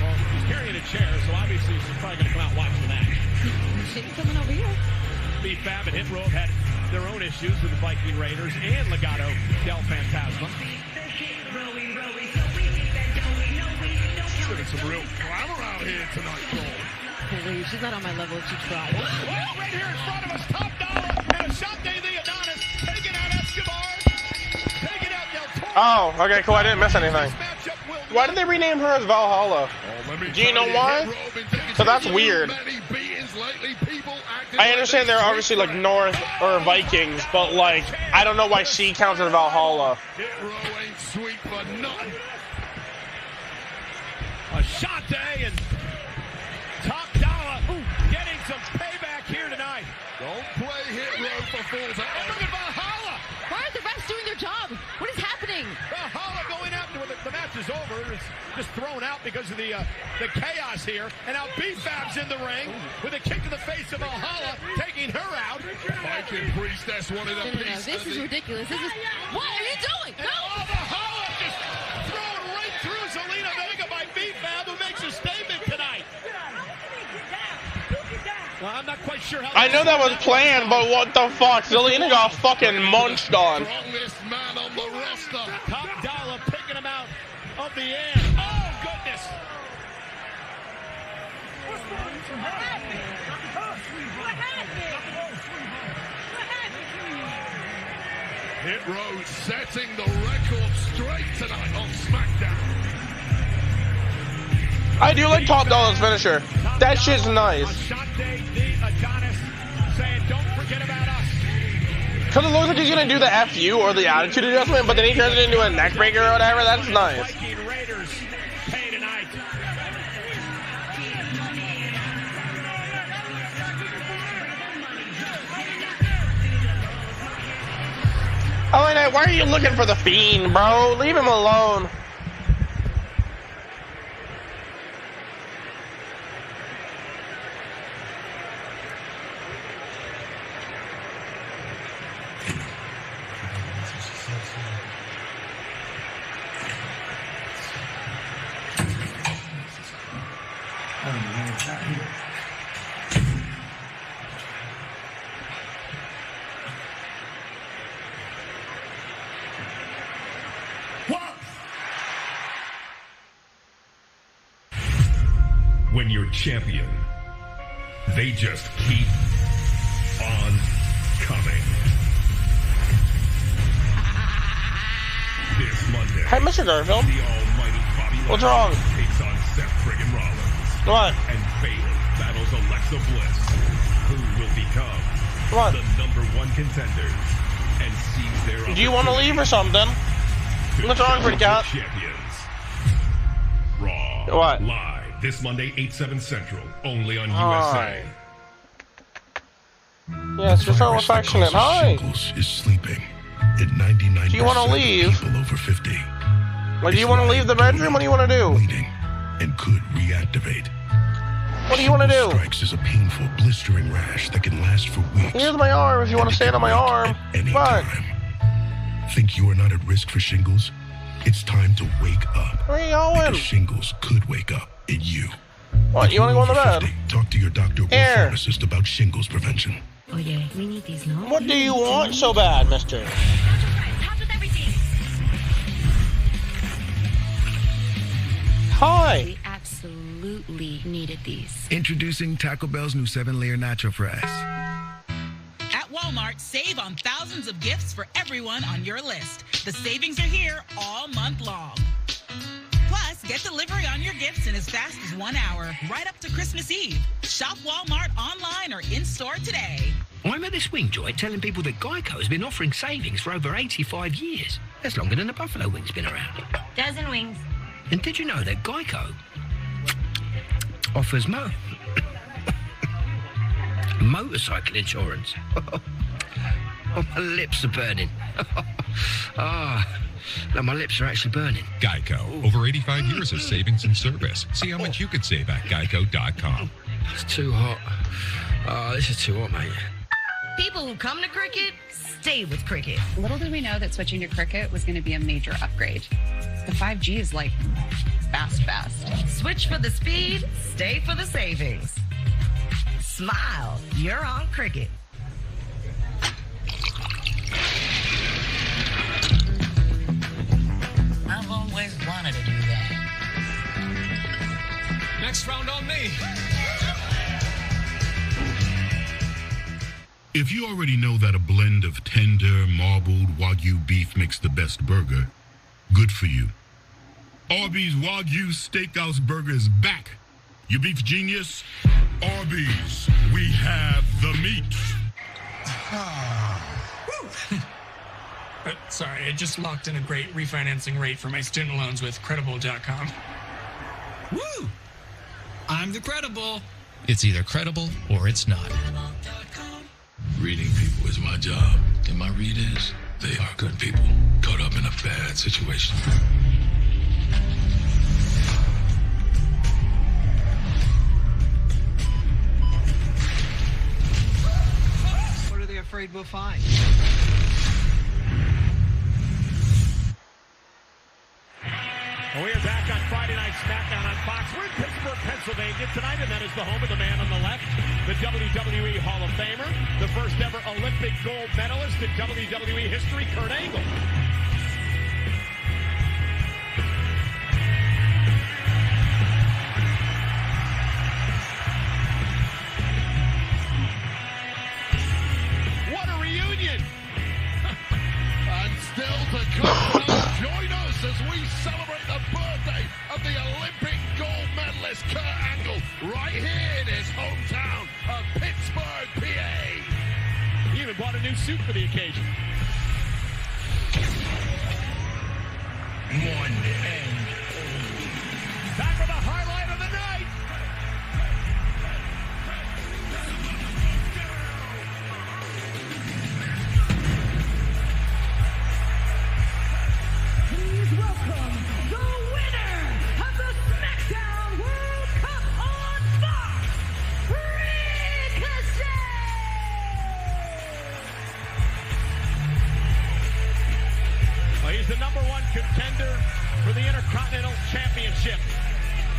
Well, she's carrying a chair, so obviously she's probably going to come out and watch the match. She ain't coming over here. B-Fab and Hit Row have had their own issues with the Viking Raiders and Legado del Fantasma. Getting some real glamour out here tonight, Cole. Please, she's not on my level if she tried. Well, right here in front of us, Top Dollar and Ashante the Adonis taking out Escobar, taking out Del Toro. Oh, okay, cool. I didn't miss anything. Why did they rename her as Valhalla? Do you know why? So that's weird. I understand they're obviously like North or Vikings, but like I don't know why she counts as Valhalla. Ashante and Top Dollar getting some payback here tonight. Don't play Hit Row for fools. Look at Valhalla. Why aren't the refs doing their job? What is happening? Valhalla going out when the match is over. It's just thrown out because of the chaos here. And now B-Fab's in the ring with a kick to the face of Valhalla, taking her out. Viking Priestess wanted a piece. This is ridiculous. This is... What are you doing? And Valhalla just thrown right through Zelina Vega by B-Fab, who makes a statement tonight. Well, I'm not quite sure how... I know that was planned, but what the fuck? Zelina got fucking munched on. Strongest man on the roster. Top Dollar picking him out of the air. Oh, goodness. Hit Row setting the record straight tonight on Smackdown. I do like Top Dollar's finisher. That shit's nice. Ashante the Adonis saying, don't forget about us. Because it looks like he's going to do the FU or the attitude adjustment, but then he turns it into a neck breaker or whatever. That's nice. Viking Raiders pay tonight. Oh, why are you looking for the Fiend, bro? Leave him alone. When you're champion, they just keep on coming. Monday, Hey, Mr. Garfield. the almighty Bobby What's Lashley wrong? takes on Seth friggin' Rollins. What? And Bayley battles Alexa Bliss, who will become What? the #1 contenders and seize their Do you want to leave or something? What's wrong, Pretty Cat? champions. Raw. What? Live this Monday, 8/7 Central, only on Hi. USA. Yes, you're so affectionate. Hi. Shingles is sleeping at 99%. Do you want to leave? People over 50. Like, do you want to leave the bedroom? What do you want to do? And could reactivate. What do you want to do? Strikes is a painful, blistering rash that can last for weeks. Here's my arm if you want to stand on my arm. What? Think you are not at risk for shingles? It's time to wake up. Where are you going? Because shingles could wake up in you. What, you want to go in the bed? 50, talk to your doctor or pharmacist about shingles prevention. Oh yeah, we need these, no? What do you want so bad, mister? Hi. We absolutely needed these. Introducing Taco Bell's new 7-layer nacho fries. At Walmart, save on thousands of gifts for everyone on your list. The savings are here all month long. Plus, get delivery on your gifts in as fast as 1 hour, right up to Christmas Eve. Shop Walmart online or in-store today. I'm at the swing joint telling people that Geico's been offering savings for over 85 years. That's longer than the Buffalo Wing's been around. Dozen wings. And did you know that Geico offers motorcycle insurance? Oh, my lips are burning. No, my lips are actually burning. Geico. Over 85 years of savings and service. See how much you could save at geico.com. It's too hot. Oh, this is too hot, mate. People who come to cricket stay with cricket. Little did we know that switching to cricket was going to be a major upgrade. The 5G is like fast. Switch for the speed, stay for the savings. Smile, you're on cricket. I've always wanted to do that. Next round on me. If you already know that a blend of tender, marbled Wagyu beef makes the best burger, good for you. Arby's Wagyu Steakhouse Burger is back. You beef genius? Arby's, we have the meat. Sorry, I just locked in a great refinancing rate for my student loans with Credible.com. Woo! I'm the credible. It's either credible or it's not. Reading people is my job, and my read is they are good people caught up in a bad situation. What are they afraid we'll find? Well, we are back on Friday Night Smackdown on Fox. We're in Pittsburgh, Pennsylvania tonight, and that is the home of the man on the left, the WWE Hall of Famer, the first ever Olympic gold medalist in WWE history, Kurt Angle. What a reunion! And still to come, join us as we celebrate the birthday of the Olympic gold medalist Kurt Angle right here in his hometown of Pittsburgh, PA. He even bought a new suit for the occasion. One end. Time for the highlight of the night. Please welcome the winner of the Smackdown World Cup on Fox, Ricochet! Well, he's the #1 contender for the Intercontinental Championship.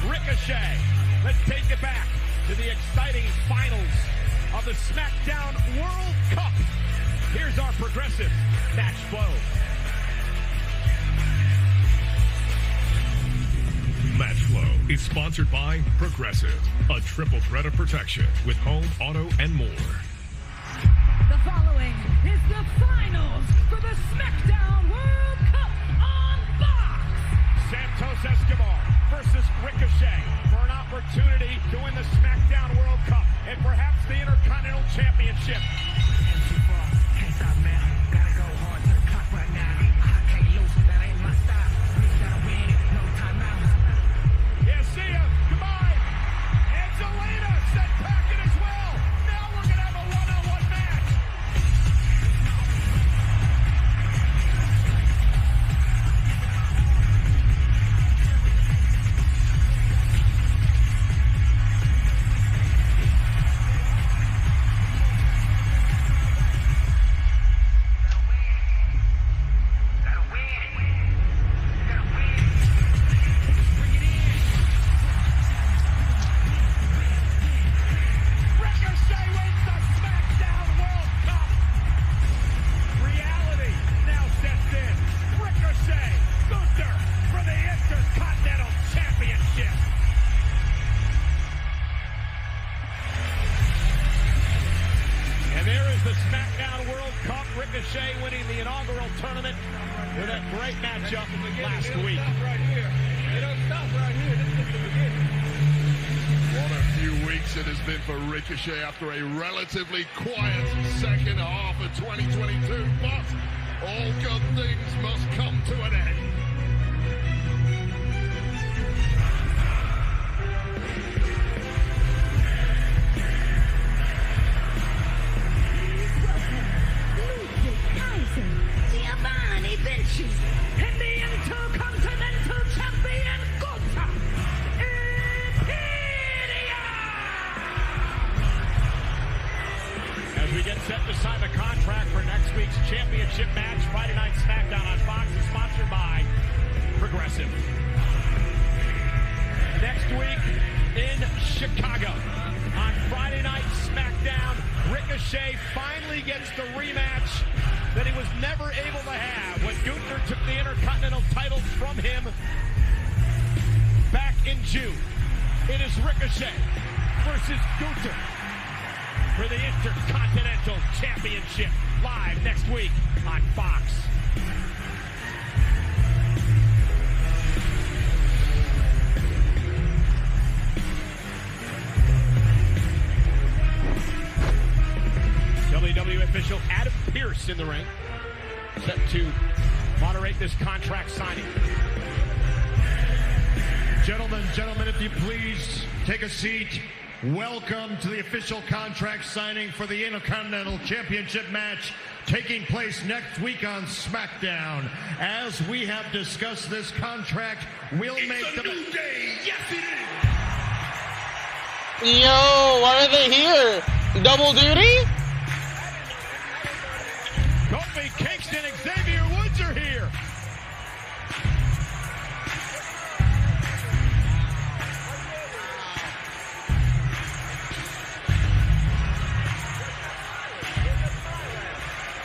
Ricochet. Let's take it back to the exciting finals of the Smackdown World Cup. Here's our progressive match flow. Match Flow is sponsored by Progressive, a triple threat of protection with home, auto, and more. The following is the finals for the Smackdown World Cup on Fox! Ricochet for an opportunity to win the Smackdown World Cup and perhaps the Intercontinental Championship. Can't stop now. Gotta go hard to the clock right now. I can't lose, that ain't my style. We gotta win it, no timeout. Yeah, see ya. Goodbye. And Zelina set packing as well. Now we're gonna have a one-on-one match. Ricochet wins the Smackdown World Cup. Reality now sets in. Ricochet, Gunther for the Intercontinental Championship. And there is the Smackdown World Cup. Ricochet winning the inaugural tournament with a great matchup last week. They don't stop right here. This is the beginning. What a few weeks it has been for Ricochet after a relatively quiet second half of 2022. But all good things must come to an end. Giovanni Vinci and the Intercontinental Champion Gunther. As we get set to sign the contract for next week's championship match, Friday Night Smackdown on Fox is sponsored by Progressive. Next week in Chicago on Friday Night Smackdown, Ricochet finally gets the rematch that he was never able to have when Gunther took the Intercontinental title from him back in June. It is Ricochet versus Gunther for the Intercontinental Championship, live next week on Fox. WWE official Adam Pearce in the ring, set to moderate this contract signing. Gentlemen, if you please take a seat. Welcome to the official contract signing for the Intercontinental Championship match taking place next week on SmackDown. As we have discussed, this contract will make the new day. Yes, it Yo, why are they here? Double duty? Kofi Kingston and Xavier Woods are here.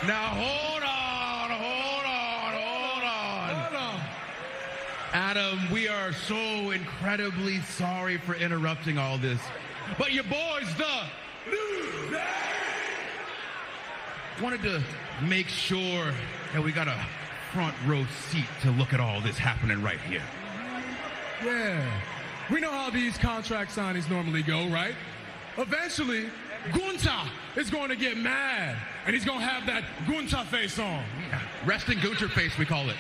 Now hold on. Adam, we are so incredibly sorry for interrupting all this. But your boys, the New Day, wanted to make sure that we got a front row seat to look at all this happening right here. Yeah. We know how these contract signings normally go, right? Eventually, Gunther is going to get mad, and he's going to have that Gunther face on. Yeah. Resting Gunther face, we call it.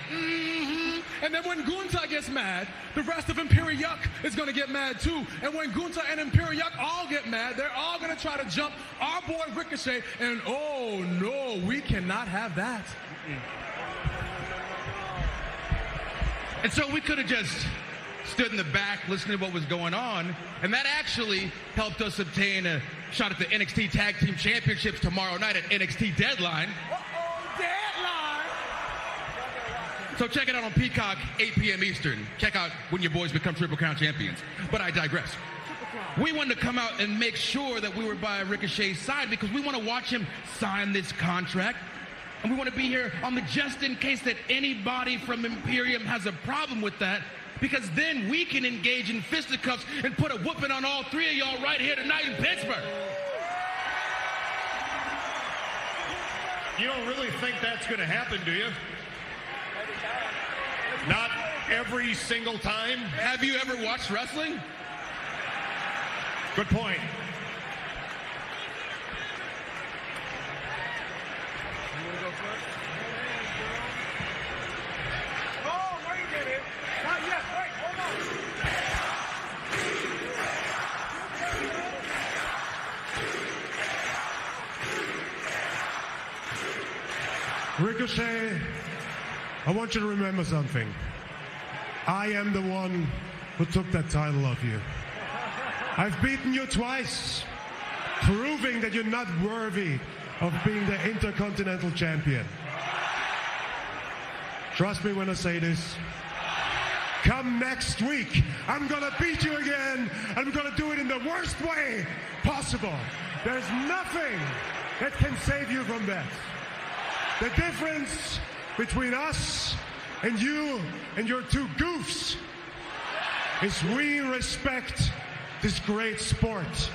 And then when Gunther gets mad, the rest of Imperium is going to get mad too. And when Gunther and Imperium all get mad, they're all going to try to jump our boy Ricochet. And oh no, we cannot have that. And so we could have just stood in the back listening to what was going on, and that actually helped us obtain a shot at the NXT Tag Team Championships tomorrow night at NXT Deadline. So check it out on Peacock, 8 p.m. Eastern. Check out when your boys become Triple Crown champions. But I digress. We wanted to come out and make sure that we were by Ricochet's side because we want to watch him sign this contract. And we want to be here on the just in case that anybody from Imperium has a problem with that, because then we can engage in fisticuffs and put a whooping on all three of y'all right here tonight in Pittsburgh. You don't really think that's going to happen, do you? every single time? Have you ever watched wrestling? Good point. Oh, wait a minute. Not yet. Wait, hold on. Ricochet, I want you to remember something. I am the one who took that title off you. I've beaten you twice, proving that you're not worthy of being the Intercontinental Champion. Trust me when I say this. Come next week, I'm gonna beat you again, and I'm gonna do it in the worst way possible. There's nothing that can save you from that. The difference between us and you and your two goofs is we respect this great sport.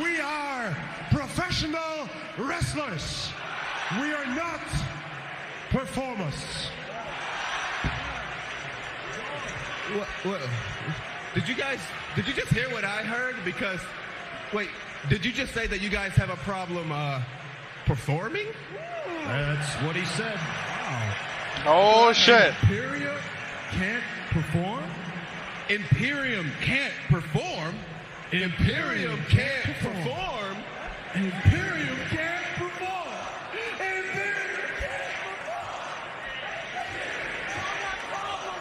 We are professional wrestlers. We are not performers. What, did you just hear what I heard? Because, wait, did you just say that you guys have a problem performing? That's what he said. Wow. Oh, shit. Imperium can't perform? Imperium can't perform? Imperium can't perform? Imperium can't perform? Imperium can't perform?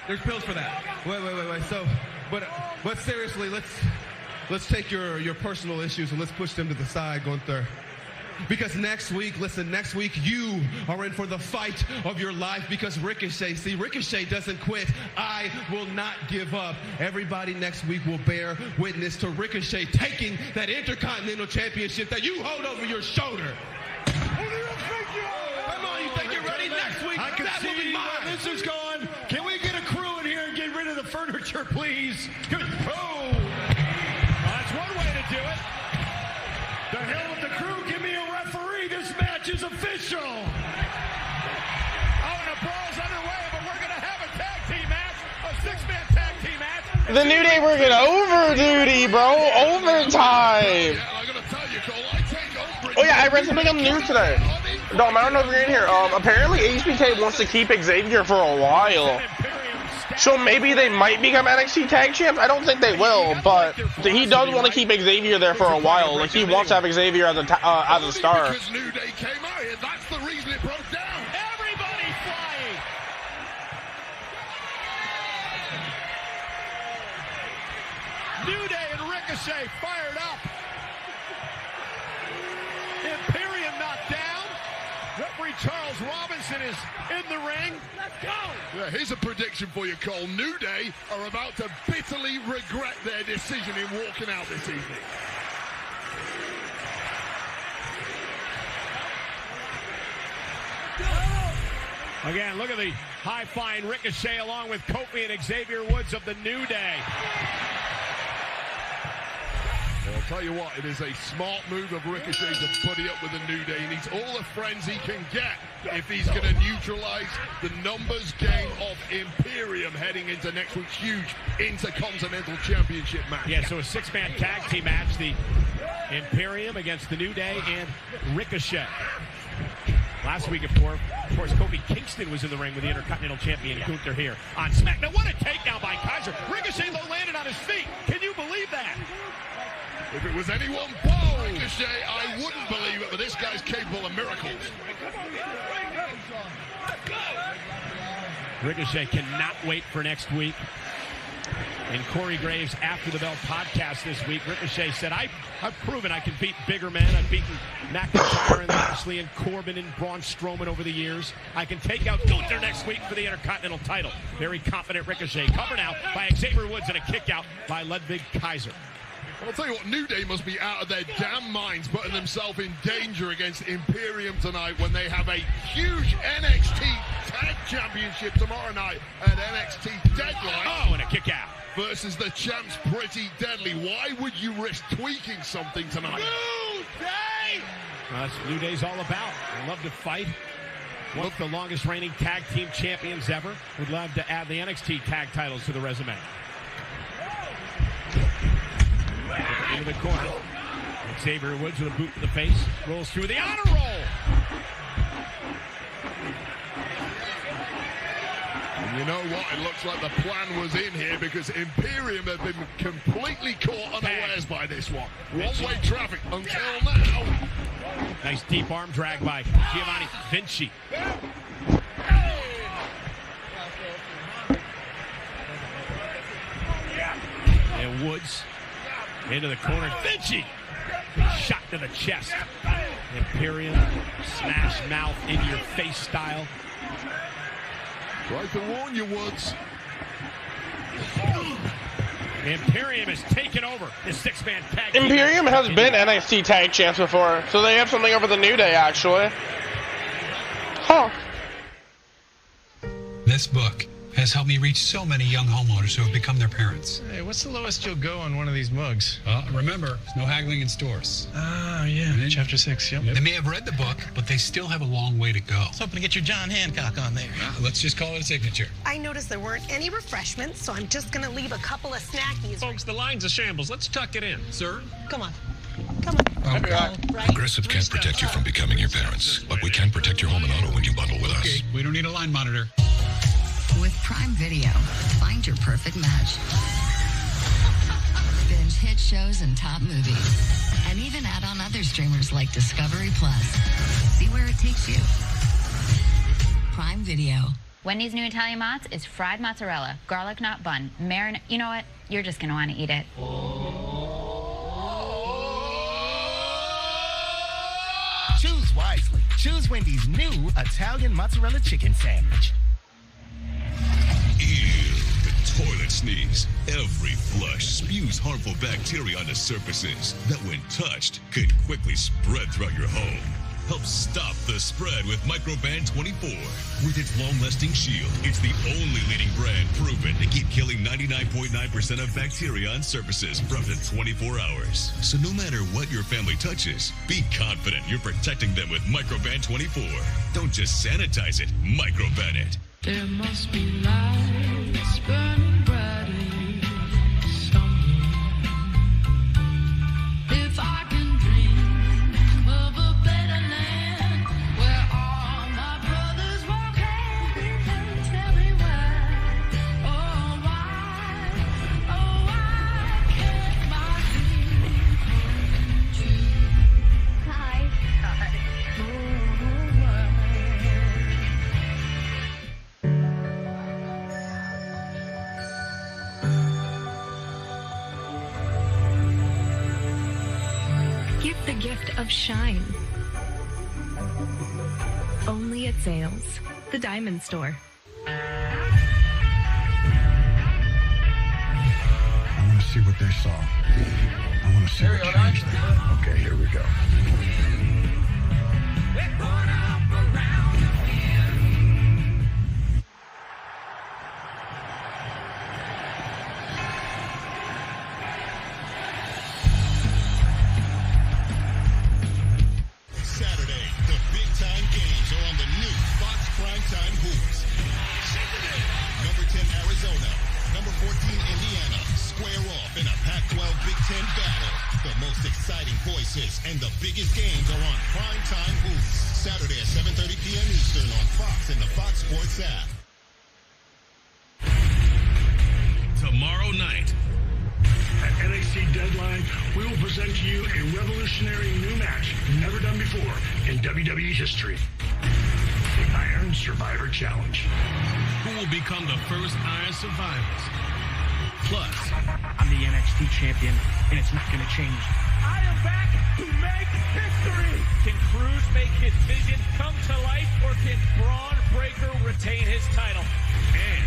There's pills for that. Wait. So, but seriously, let's take your personal issues and let's push them to the side, Gunther. Because next week you are in for the fight of your life because Ricochet doesn't quit. I will not give up. Everybody next week will bear witness to Ricochet taking that Intercontinental Championship that you hold over your shoulder. Come on, you think you're ready? Next week, I can that will be see mine. where this is going. Can we get a crew in here and get rid of the furniture, please? Oh! That's one way to do it. The hell with the crew. Give me a referee. This match is official. Oh, and the brawl's underway, but we're going to have a tag team match, a six-man tag team match. The New Day working over duty, bro. Overtime. Oh, yeah, I read something on the news today. Dom, I don't know if you're in here. Apparently, HBK wants to keep Xavier for a while. So maybe they might become NXT Tag Champs. I don't think they will, but he does want to keep Xavier there for a while. Like, he wants to have Xavier as a star. Because New Day came out here, that's the reason it broke down. Everybody flying. New Day and Ricochet fired up. Imperium knocked down. Referee Charles Robinson is in the ring. Let's go. Yeah, here's a prediction for you, Cole. New Day are about to bitterly regret their decision in walking out this evening. Again, look at the high-flying Ricochet along with Kofi and Xavier Woods of the New Day. Well, I'll tell you what, it is a smart move of Ricochet to buddy up with the New Day. He needs all the friends he can get if he's going to neutralize the numbers game of Imperium heading into next week's huge Intercontinental Championship match. Yeah, so a six-man tag team match, the Imperium against the New Day and Ricochet. Last week, of course, Kofi Kingston was in the ring with the Intercontinental Champion Gunther here on Smackdow. What a takedown by Kaiser. Ricochet, though, landed on his feet. Can you believe that? If it was anyone but Ricochet, I wouldn't believe it, but this guy's capable of miracles. Ricochet cannot wait for next week. In Corey Graves' After the Bell podcast this week, Ricochet said, I've proven I can beat bigger men. I've beaten McIntyre and Lashley and Corbin and Braun Strowman over the years. I can take out Gunther next week for the Intercontinental title. Very confident Ricochet. Covered out by Xavier Woods and a kick out by Ludwig Kaiser. I'll tell you what, New Day must be out of their damn minds putting themselves in danger against Imperium tonight when they have a huge NXT Tag Championship tomorrow night at NXT Deadline. Oh, and a kick out. Versus the champs, Pretty Deadly. Why would you risk tweaking something tonight? New Day! That's what New Day's all about. They love to fight. One of the longest reigning tag team champions ever. Would love to add the NXT tag titles to the resume. Into the corner. Xavier Woods with a boot to the face. Rolls through the honor roll. And you know what? It looks like the plan was in here because Imperium have been completely caught unawares by this one. One-way traffic until now. Nice deep arm drag by Giovanni Vinci. And Woods into the corner. Vinci! Shot to the chest. Imperium smash mouth in your face style. Tried to warn you, Woods. Imperium has taken over the six-man tag team. Imperium has been NXT tag champs before, so they have something over the New Day, actually. Huh. This book has helped me reach so many young homeowners who have become their parents. Hey, what's the lowest you'll go on one of these mugs? Remember, there's no haggling in stores. Oh, yeah. Chapter 6, yep. They may have read the book, but they still have a long way to go. I was hoping to get your John Hancock on there. Let's just call it a signature. I noticed there weren't any refreshments, so I'm just gonna leave a couple of snackies. Folks, the line's a shambles. Let's tuck it in. Sir? Come on. Progressive can't protect you from becoming your parents, but we can protect your home and auto when you bundle with us. Okay, we don't need a line monitor. With Prime Video, find your perfect match. Binge hit shows and top movies. And even add on other streamers like Discovery Plus. See where it takes you. Prime Video. Wendy's new Italian Mozz is fried mozzarella, garlic knot bun, marinade. You know what? You're just going to want to eat it. Choose wisely. Choose Wendy's new Italian mozzarella chicken sandwich. Ew, the toilet sneeze. Every flush spews harmful bacteria onto surfaces that, when touched, could quickly spread throughout your home. Help stop the spread with Microban 24. With its long-lasting shield, it's the only leading brand proven to keep killing 99.9% of bacteria on surfaces for up to 24 hours. So no matter what your family touches, be confident you're protecting them with Microban 24. Don't just sanitize it, Microban it. There must be lights burning brightly somewhere. If I can dream of a better land where all my brothers walk hand in hand, tell me why, why can't my dream come true? Hi. Give the gift of shine. Only at Zales, the diamond store. I want to see what they saw. I want to see what changed them. Okay, here we go. Saturday, the big-time games are on the new Fox Primetime Hoops. Number 10, Arizona. Number 14, Indiana. Square off in a Pac-12 Big Ten battle. The most exciting voices and the biggest games are on Primetime Hoops. Saturday at 7:30 p.m. Eastern on Fox and the Fox Sports app. Tomorrow night. At NXT Deadline, we will present to you a revolutionary new match never done before in WWE history. The Iron Survivor Challenge. Who will become the first Iron Survivors? Plus, I'm the NXT champion, and it's not going to change. I am back to make history. Can Cruz make his vision come to life, or can Braun Breaker retain his title? And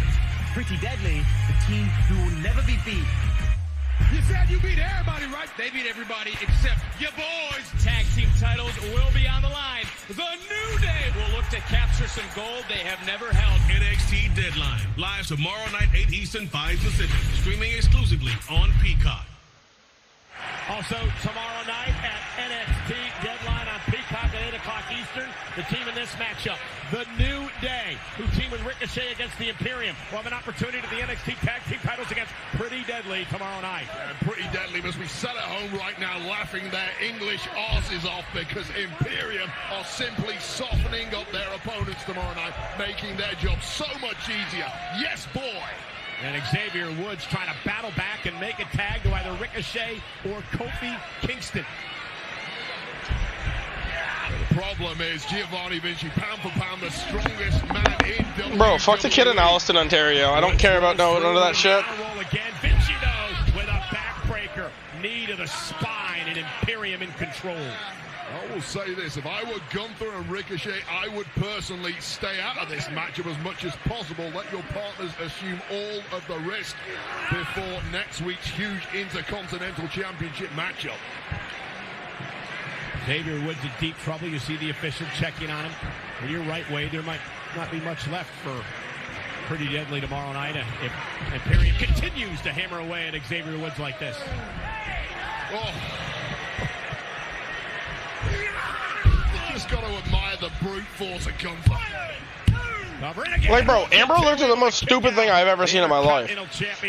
Pretty Deadly, the team who will never be beat. You said you beat everybody, right? They beat everybody except your boys. Tag team titles will be on the line. The New Day will look to capture some gold they have never held. NXT Deadline. Live tomorrow night, 8 Eastern, 5 Pacific. Streaming exclusively on Peacock. Also tomorrow night at NXT Deadline on Peacock at 8 o'clock Eastern. Eastern. The team in this matchup, the New Day, who team with Ricochet against the Imperium, will have an opportunity to the NXT Tag Team titles against Pretty Deadly tomorrow night. And Pretty Deadly must be sat at home right now laughing their English arses off because Imperium are simply softening up their opponents tomorrow night, making their job so much easier. Yes, boy. And Xavier Woods trying to battle back and make a tag to either Ricochet or Kofi Kingston. The problem is Giovanni Vinci, pound for pound, the strongest man in WWE. Bro, fuck the kid in Alliston, Ontario. I don't care about none of that shit. Again, Vinci though with a backbreaker, knee to the spine, and Imperium in control. I will say this, if I were Gunther and Ricochet, I would personally stay out of this matchup as much as possible. Let your partners assume all of the risk before next week's huge Intercontinental Championship matchup. Xavier Woods in deep trouble. You see the official checking on him. And you're right, Wade. There might not be much left for Pretty Deadly tomorrow night if Imperium continues to hammer away at Xavier Woods like this. Oh. Just got to admire the brute force of Gunther. Like, bro, Amber Alerts are the most stupid thing I've ever seen in my life.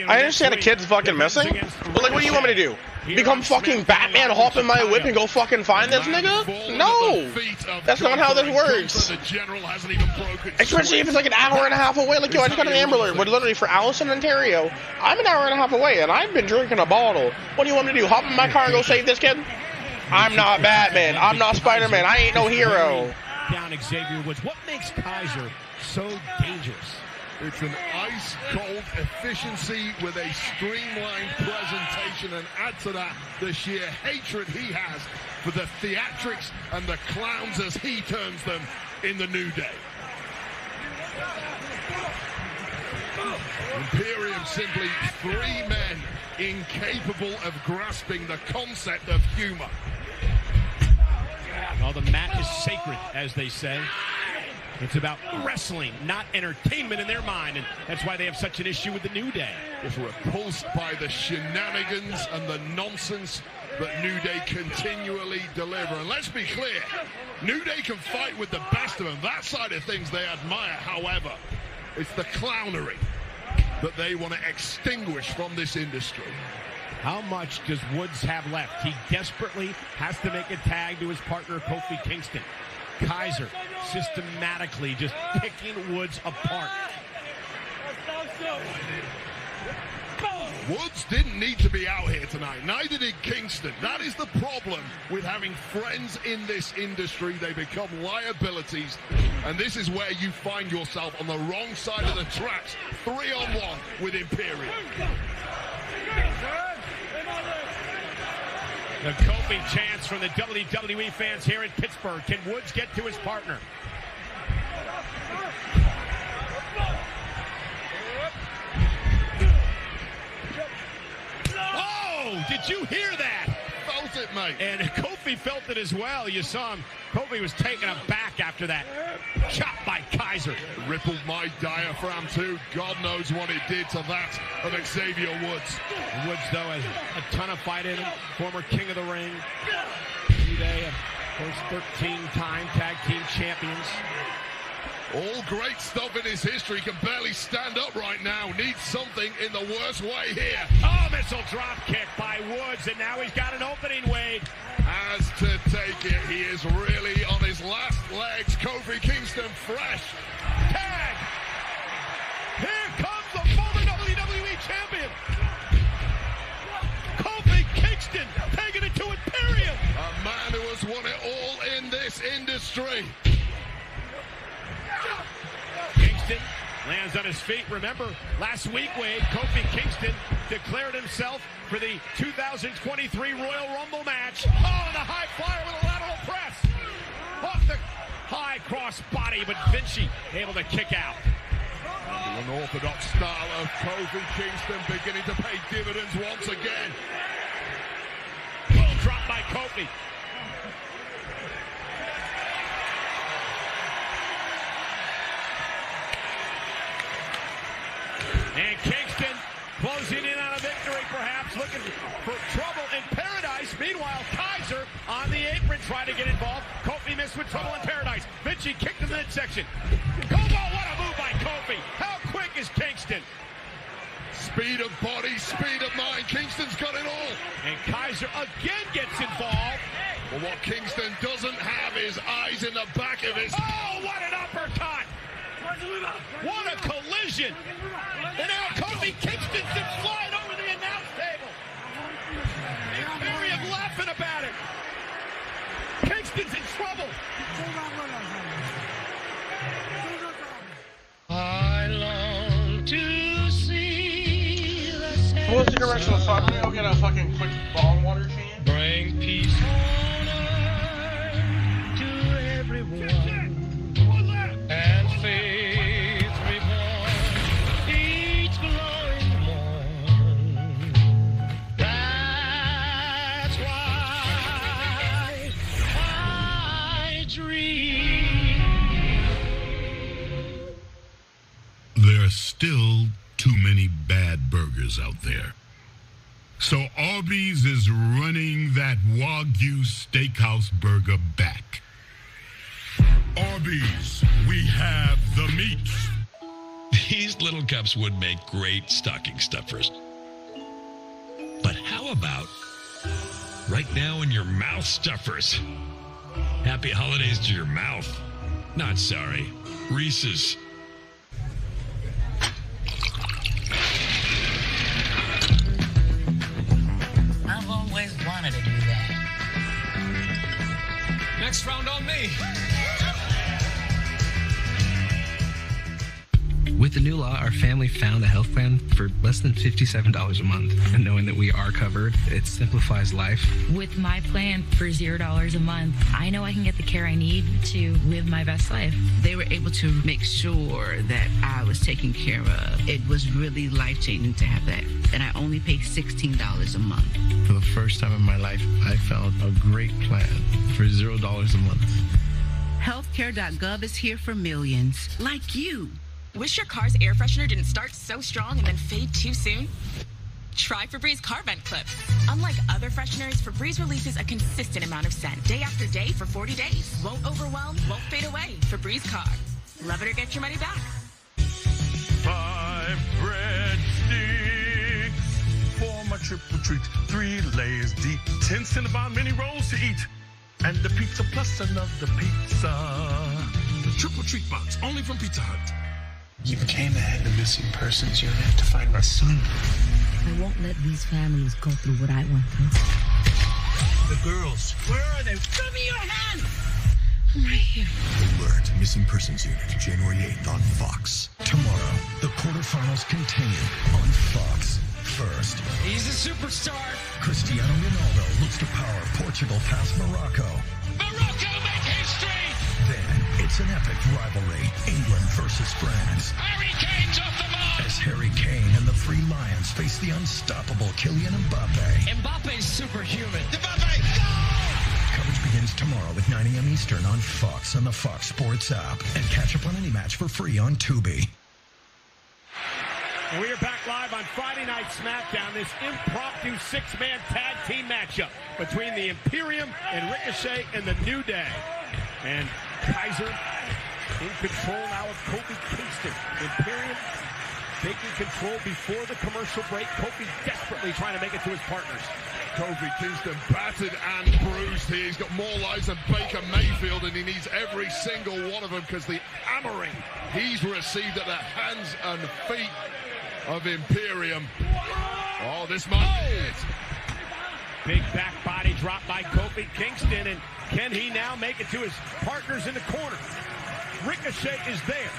I understand a kid's fucking missing, but like, what do you want me to do? Become fucking Batman, hop in my whip, and go fucking find this nigga? No! That's not how this works. Especially if it's like an hour and a half away. Like, yo, I just got an Amber Alert. But literally, for Alliston, Ontario, I'm an hour and a half away, and I've been drinking a bottle. What do you want me to do? Hop in my car and go save this kid? I'm not Batman. I'm not Spider-Man. I ain't no hero. Down Xavier Woods. What makes Kaiser so dangerous? It's an ice-cold efficiency with a streamlined presentation, and add to that the sheer hatred he has for the theatrics and the clowns, as he terms them, in the New Day. Imperium simply three men incapable of grasping the concept of humor. Well, the mat is sacred, as they say. It's about wrestling, not entertainment in their mind, and that's why they have such an issue with the New Day. Just repulsed by the shenanigans and the nonsense that New Day continually deliver. And let's be clear, New Day can fight with the best of them. That side of things they admire. However, it's the clownery that they want to extinguish from this industry. How much does Woods have left? He desperately has to make a tag to his partner, Kofi Kingston. Kaiser systematically just picking Woods apart. Woods didn't need to be out here tonight. Neither did Kingston. That is the problem with having friends in this industry. They become liabilities. And this is where you find yourself on the wrong side of the tracks. 3-on-1 with Imperium. The Kofi chants from the WWE fans here in Pittsburgh. Can Woods get to his partner? Oh, did you hear that? Felt it, mate. And Kofi felt it as well. You saw him. Kofi was taken aback after that chop by Kaiser. Rippled my diaphragm too. God knows what it did to that of Xavier Woods. Woods, though, has a ton of fight in him. Former King of the Ring. New Day, of course, 13-time tag team champions. All great stuff in his history. Can barely stand up right now. Needs something in the worst way here. Oh, missile drop kick by Woods, and now he's got an opening, Wade. Has to take it. He is really on his last legs. Kofi Kingston fresh. Tag! Here comes the former WWE champion. Kofi Kingston taking it to Imperium. A man who has won it all in this industry. Kingston lands on his feet. Remember, last week, Wade, Kofi Kingston declared himself for the 2023 Royal Rumble match. Oh, and a high flyer with a lateral press. Off the high cross body, but Vinci able to kick out. The unorthodox style of Kofi Kingston beginning to pay dividends once again. Well dropped by Kofi. And Kingston closing in on a victory, perhaps looking for trouble in paradise. Meanwhile, Kaiser on the apron trying to get involved. Kofi missed. this with Trouble in Paradise. Vinci kicked in the midsection. Kobo, what a move by Kofi. How quick is Kingston? Speed of body, speed of mind. Kingston's got it all. And Kaiser again gets involved. But what Kingston doesn't have is eyes in the back of his... Oh, what an uppercut! What a collision! And now Kofi Kingston's been flying over the announce table. Imperium laughing about it. Kingston's in trouble. I long to see the What was the directional fuck? Let me go get a fucking quick bong water can. bring peace on earth to everyone, and faith reborn each glowing morn. That's why I dream. There are still too many bad burgers out there. So Arby's is running that Wagyu Steakhouse burger back. Arby's, we have the meat. These little cups would make great stocking stuffers. But how about right now in your mouth stuffers? Happy holidays to your mouth. Not sorry. Reese's. I've always wanted to do that. Next round on me. With the new law, our family found a health plan for less than $57 a month. And knowing that we are covered, it simplifies life. With my plan for $0 a month, I know I can get the care I need to live my best life. They were able to make sure that I was taken care of. It was really life-changing to have that. And I only pay $16 a month. For the first time in my life, I found a great plan for $0 a month. Healthcare.gov is here for millions, like you. Wish your car's air freshener didn't start so strong and then fade too soon? Try Febreze car vent clips. Unlike other fresheners, Febreze releases a consistent amount of scent day after day for 40 days. Won't overwhelm, won't fade away. Febreze car. Love it or get your money back. 5 breadsticks for my triple treat. 3 layers deep. 10 Cinnabon mini rolls to eat. And the pizza plus another pizza. The triple treat box, only from Pizza Hut. You came to the missing persons unit to find my son. I won't let these families go through what I went through. The girls, where are they? Give me your hand! I'm right here. Alert, Missing Persons Unit, January 8th on Fox. Tomorrow, the quarterfinals continue on Fox. First, He's a superstar. Cristiano Ronaldo looks to power Portugal past Morocco. Morocco make history. Then, it's an epic rivalry, England versus France. Harry Kane's off the mark. As Harry Kane and the Three Lions face the unstoppable Kylian Mbappe. Mbappe's superhuman. Mbappe, go! Coverage begins tomorrow at 9 a.m. Eastern on Fox and the Fox Sports app. And catch up on any match for free on Tubi. And we are back live on Friday Night Smackdown, this impromptu 6-man tag team matchup between the Imperium and Ricochet and the New Day. And Kaiser in control now of Kofi Kingston. Imperium taking control before the commercial break. Kofi desperately trying to make it to his partners. Kofi Kingston battered and bruised here. He's got more lives than Baker Mayfield, and he needs every single one of them because the hammering he's received at the hands and feet of Imperium. Oh, this might be it. Big back body drop by Kofi Kingston, and can he now make it to his partners in the corner? Ricochet is there.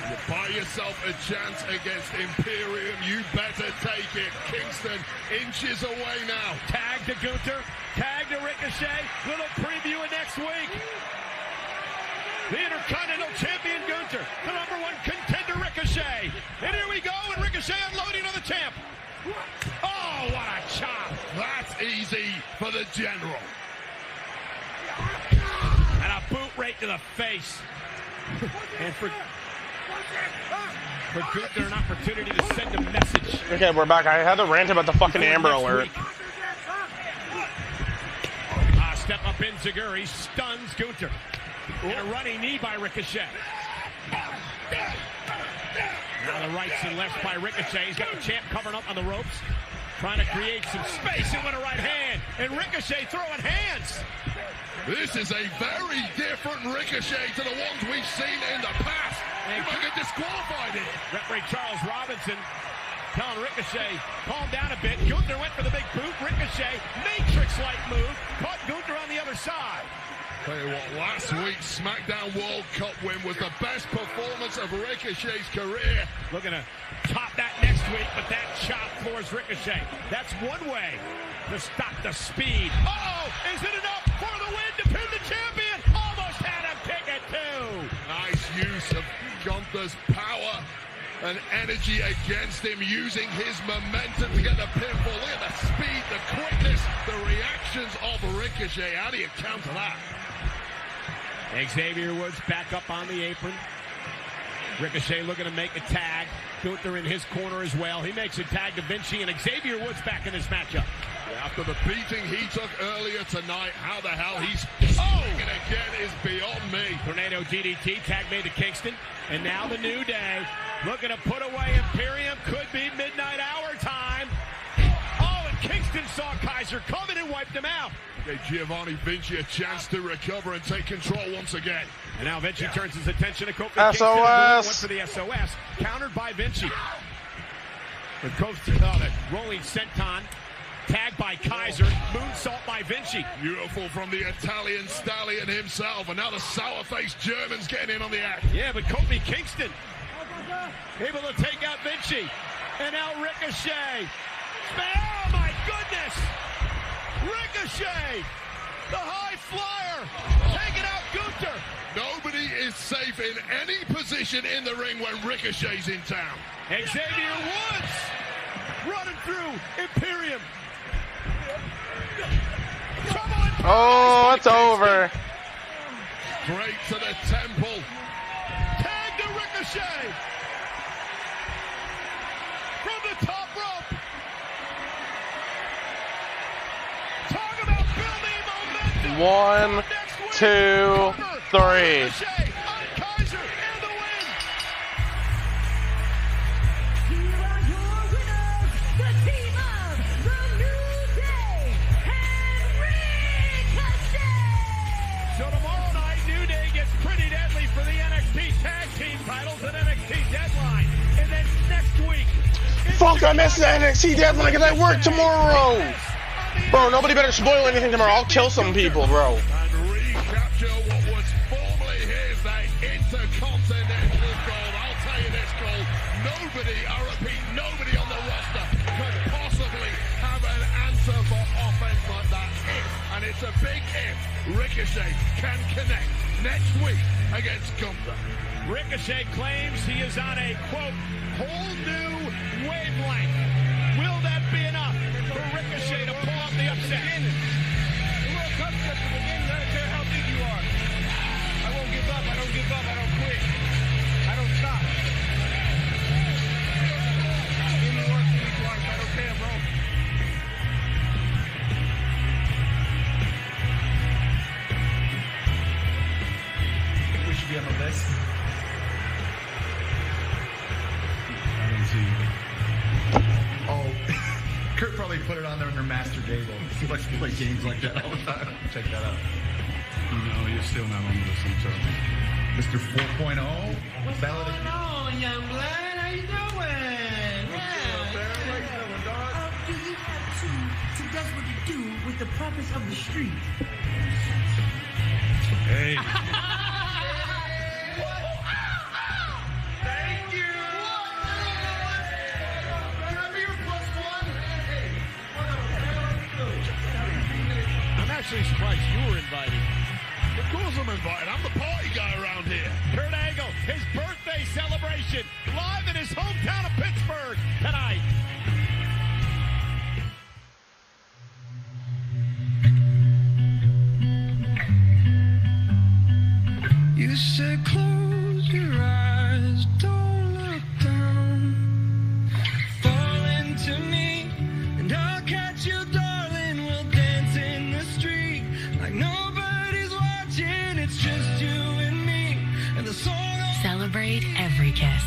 You buy yourself a chance against Imperium, you better take it. Kingston inches away now. Tag to Gunther, tag to Ricochet. Little preview of next week. The Intercontinental Champion Gunther, the #1 contender Ricochet. And here we go, and Ricochet unloading on the champ. Oh, what a chop. That's easy for the General. And a boot right to the face. And for Gunther, an opportunity to send a message. Okay, we're back. I had to rant about the fucking Amber Alert. step up in Zaguri, stuns Gunther. And a running knee by Ricochet. Now the rights and lefts by Ricochet. He's got the champ covering up on the ropes. Trying to create some space and with a right hand. And Ricochet throwing hands. This is a very different Ricochet to the ones we've seen in the past. He might get disqualified here. Referee Charles Robinson telling Ricochet, calm down a bit. Gunther went for the big boot. Ricochet, Matrix-like move. Caught Gunther on the other side. Tell you what, last week's SmackDown World Cup win was the best performance of Ricochet's career. Looking to top that next week, but that chop floors Ricochet. That's one way to stop the speed. Uh-oh! Is it enough for the win to pin the champion? Almost had him kick it too. Nice use of Gunther's power and energy against him, using his momentum to get the pinfall. Look at the speed, the quickness, the reactions of Ricochet. How do you counter that? Xavier Woods back up on the apron. Ricochet looking to make a tag. Gunther in his corner as well. He makes a tag to Vinci, and Xavier Woods back in this matchup. After the beating he took earlier tonight, how the hell he's speaking again is beyond me. Tornado DDT, tag made to Kingston. And now the New Day looking to put away Imperium. Could be midnight hour time. Oh, and Kingston saw Kaiser coming and wiped him out. Gave Giovanni Vinci a chance to recover and take control once again. And now Vinci turns his attention to Kofi SOS. Kingston. Went for the SOS, countered by Vinci. With Kofi, the rolling senton, tagged by Kaiser, moonsault by Vinci. Beautiful from the Italian stallion himself, and now the sour-faced German's getting in on the act. Yeah, but Kofi Kingston able to take out Vinci. And now Ricochet. Oh my goodness! Ricochet, the high flyer, taking out Gunther. Nobody is safe in any position in the ring when Ricochet's in town. Xavier Woods running through Imperium. Oh, it's over. Straight to the temple. Tag to Ricochet. From the top rope. Talk about building momentum. 1, 2, 3. Ricochet on Kaiser and the win. Here are your winners, the team of the New Day and Ricochet. So tomorrow night, New Day gets pretty deadly for the NXT Tag Team titles at NXT Deadline. And then next week... Fuck, I missed the NXT Deadline because I work tomorrow. Bro, nobody better spoil anything tomorrow. I'll kill some people, bro. And recapture what was formerly his, that Intercontinental gold. I'll tell you this, Cole, nobody, I repeat, nobody on the roster could possibly have an answer for offense like that if, and it's a big if, Ricochet can connect next week against Gunther. Ricochet claims he is on a, quote, whole new wavelength. Will that be enough for Ricochet to pull off the upset? The World Cup at the beginning, I don't care how big you are. I won't give up, I don't give up, I don't quit. I don't stop. Give me once, give me twice, I don't care, bro. We should be on the list. Oh, Kurt probably put it on there under Master Gable. He likes to play games like that all the time. Check that out. No, you're still not on the list, I'm sorry. Mr. 4.0. What's Ballad going on, young blood? How you doing? Do you have to does what you do with the prophets of the street? Hey. Thank you. I'm actually surprised you were invited. Of course I'm invited. I'm the party guy around here. Kurt Angle, his birthday celebration, live in his hometown of Pittsburgh tonight. You said close your eyes, don't look down. Fall into me, and I'll catch you, darling. We'll dance in the street like no just you and me, and the song. Celebrate every kiss.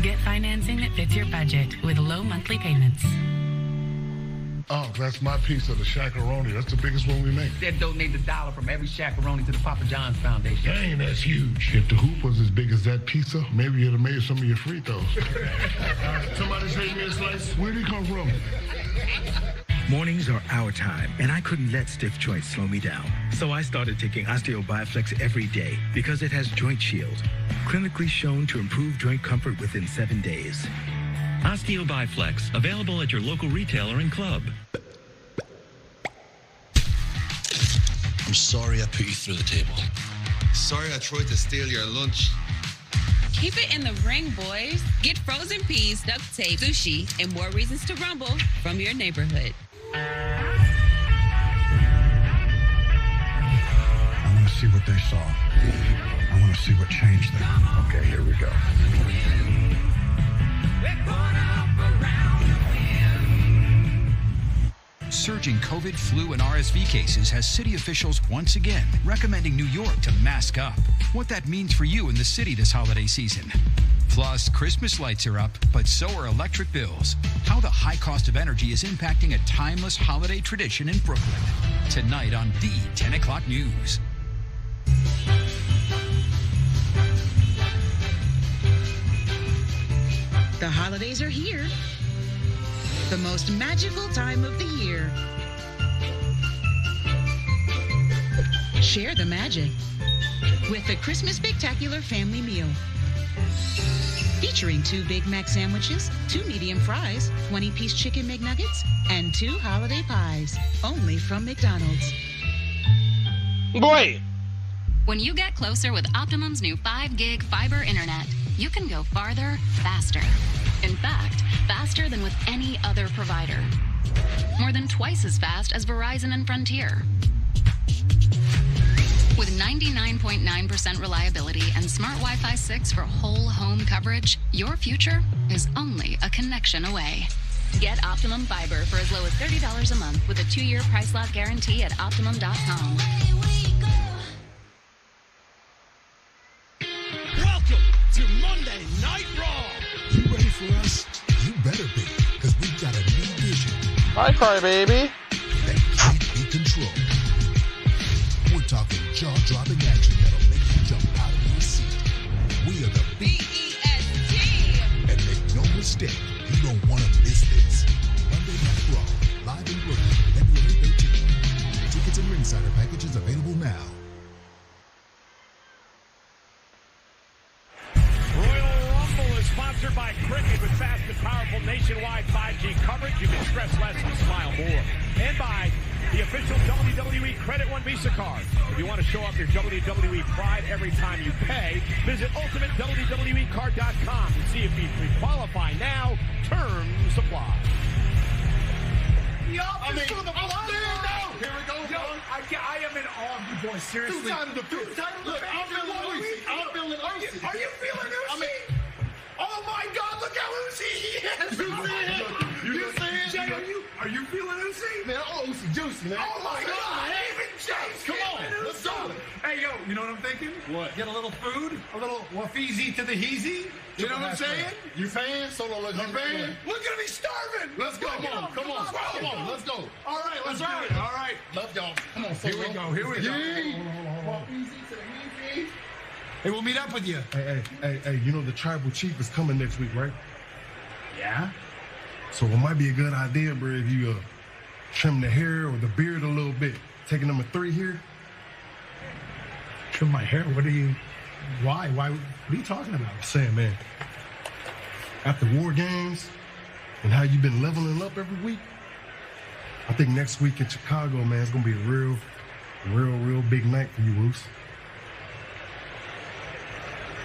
Get financing that fits your budget with low monthly payments. Oh, that's my piece of the shakaroni. That's the biggest one we make. Said donate $1 from every shakaroni to the Papa John's Foundation. Dang, that's huge. If the hoop was as big as that pizza, maybe you'd have made some of your free throws. Somebody save me a slice. Where'd he come from? Mornings are our time, and I couldn't let stiff joints slow me down. So I started taking Osteo-BiFlex every day because it has Joint Shield, clinically shown to improve joint comfort within 7 days. Osteo-BiFlex, available at your local retailer and club. I'm sorry I put you through the table. Sorry I tried to steal your lunch. Keep it in the ring, boys. Get frozen peas, duct tape, sushi, and more reasons to rumble from your neighborhood. I want to see what they saw. I want to see what changed them. Okay, here we go. Surging COVID, flu, and RSV cases has city officials once again recommending New York to mask up. What that means for you in the city this holiday season. Plus, Christmas lights are up, but so are electric bills. How the high cost of energy is impacting a timeless holiday tradition in Brooklyn. Tonight on the 10 o'clock news. The holidays are here. The most magical time of the year. Share the magic with the Christmas Spectacular Family Meal. Featuring 2 Big Mac sandwiches, 2 medium fries, 20-piece chicken McNuggets, and 2 holiday pies. Only from McDonald's. Boy! When you get closer with Optimum's new 5-gig fiber internet, you can go farther, faster. In fact, faster than with any other provider. More than twice as fast as Verizon and Frontier. With 99.9% reliability and Smart Wi-Fi 6 for whole home coverage, your future is only a connection away. Get Optimum Fiber for as low as $30 a month with a 2-year price lock guarantee at Optimum.com. Welcome to Monday Night Raw. You ready for us? You better be, because we've got a new vision. Hi, Crybaby. That can't be controlled. We're talking jaw-dropping action that'll make you jump out of your seat. We are the BEST. And make no mistake, you don't want to miss this. Monday Night Raw, live in Brooklyn, February 13th. Tickets and Ringsider packages available now. Sponsored by Cricket with fast and powerful nationwide 5G coverage. You can stress less and smile more. And by the official WWE Credit One Visa card. If you want to show off your WWE pride every time you pay, visit UltimateWWEcard.com to see if you qualify now. Terms apply. Here we go. Yo, I am in awe of you boys. Seriously. Look, I'm feeling Uzi. Are you feeling Uzi? Oh my God! Look how Uzi he is. You see it? Jay, are you feeling Uzi? Man, I'm Uzi juicy, man. Oh my God! Even Jay's come on, let's go. Hey, yo, you know what I'm thinking? What? Get a little food, a little wafizi to the heezy. You know what I'm saying? You fan? Solo look hungry. We're gonna be starving. Let's go. Come on. Let's go. All right, let's do it. All right. Love y'all. Come on, Here we go. Wafizi to the heezy. Hey, we'll meet up with you. Hey, you know the tribal chief is coming next week, right? Yeah? So it might be a good idea, bro, if you trim the hair or the beard a little bit. Taking number 3 here. Trim my hair? Why? What are you talking about? I'm saying, man, after war games and how you've been leveling up every week, I think next week in Chicago, man, it's going to be a real big night for you, Roos.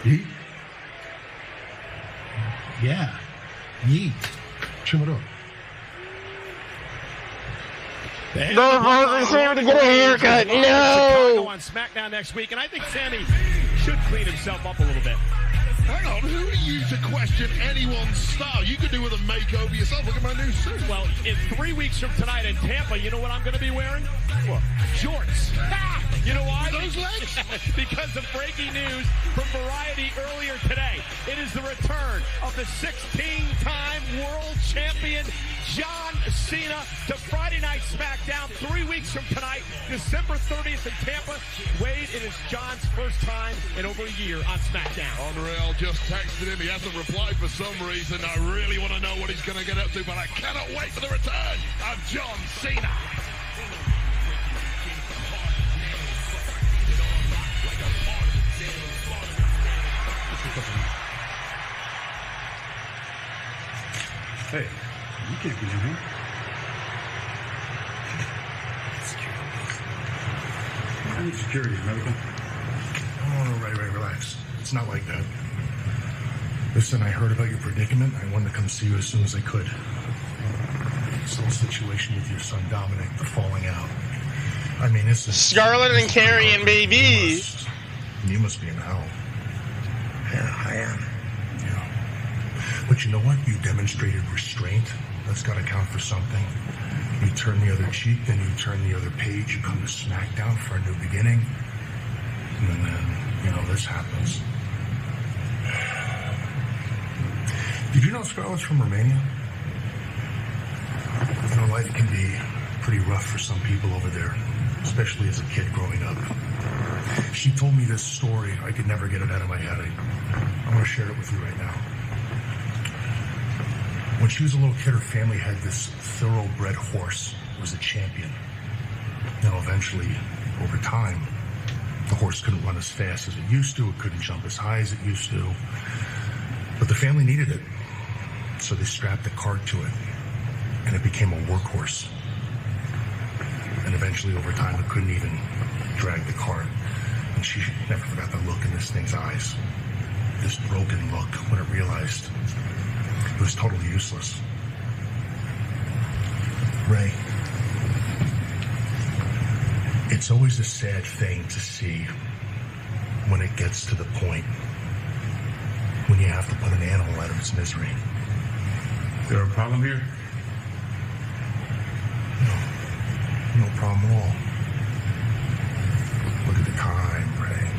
Yeet? Yeah. Yeet. Trim it up. Go for Sammy to get a haircut. No! On Smackdown next week, and I think Sammy should clean himself up a little bit. Hang on, who are you to question anyone's style? You could do with a makeover yourself. Look at my new suit. Well, in 3 weeks from tonight in Tampa, you know what I'm going to be wearing? What? Jorts. Ha! You know why? Those legs? Because of breaking news from Variety earlier today. It is the return of the 16-time world champion John Cena to Friday Night Smackdown 3 weeks from tonight, December 30th in Tampa. Wade, it is John's first time in over a year on SmackDown. Unreal just texted him. He hasn't replied for some reason. I really want to know what he's going to get up to, but I cannot wait for the return of John Cena. Hey, you can't be in here. I need security, medical. Oh, right, relax. It's not like that. Listen, I heard about your predicament. I wanted to come see you as soon as I could. This whole situation with your son Dominic, the falling out. I mean, this is... Scarlett and Carrion, baby! You must be in hell. Yeah, I am. But you know what? You demonstrated restraint. That's got to count for something. You turn the other cheek, then you turn the other page. You come to SmackDown for a new beginning. And then, you know, this happens. Did you know Scarlett's from Romania? You know, life can be pretty rough for some people over there, especially as a kid growing up. She told me this story. I could never get it out of my head. I'm going to share it with you right now. When she was a little kid, her family had this thoroughbred horse. It was a champion. Now, eventually, over time, the horse couldn't run as fast as it used to. It couldn't jump as high as it used to. But the family needed it. So they strapped a cart to it. And it became a workhorse. And eventually, over time, it couldn't even drag the cart. And she never forgot the look in this thing's eyes. This broken look when it realized it was totally useless. Ray, it's always a sad thing to see when it gets to the point when you have to put an animal out of its misery. Is there a problem here? No problem at all. Look at the time, Ray.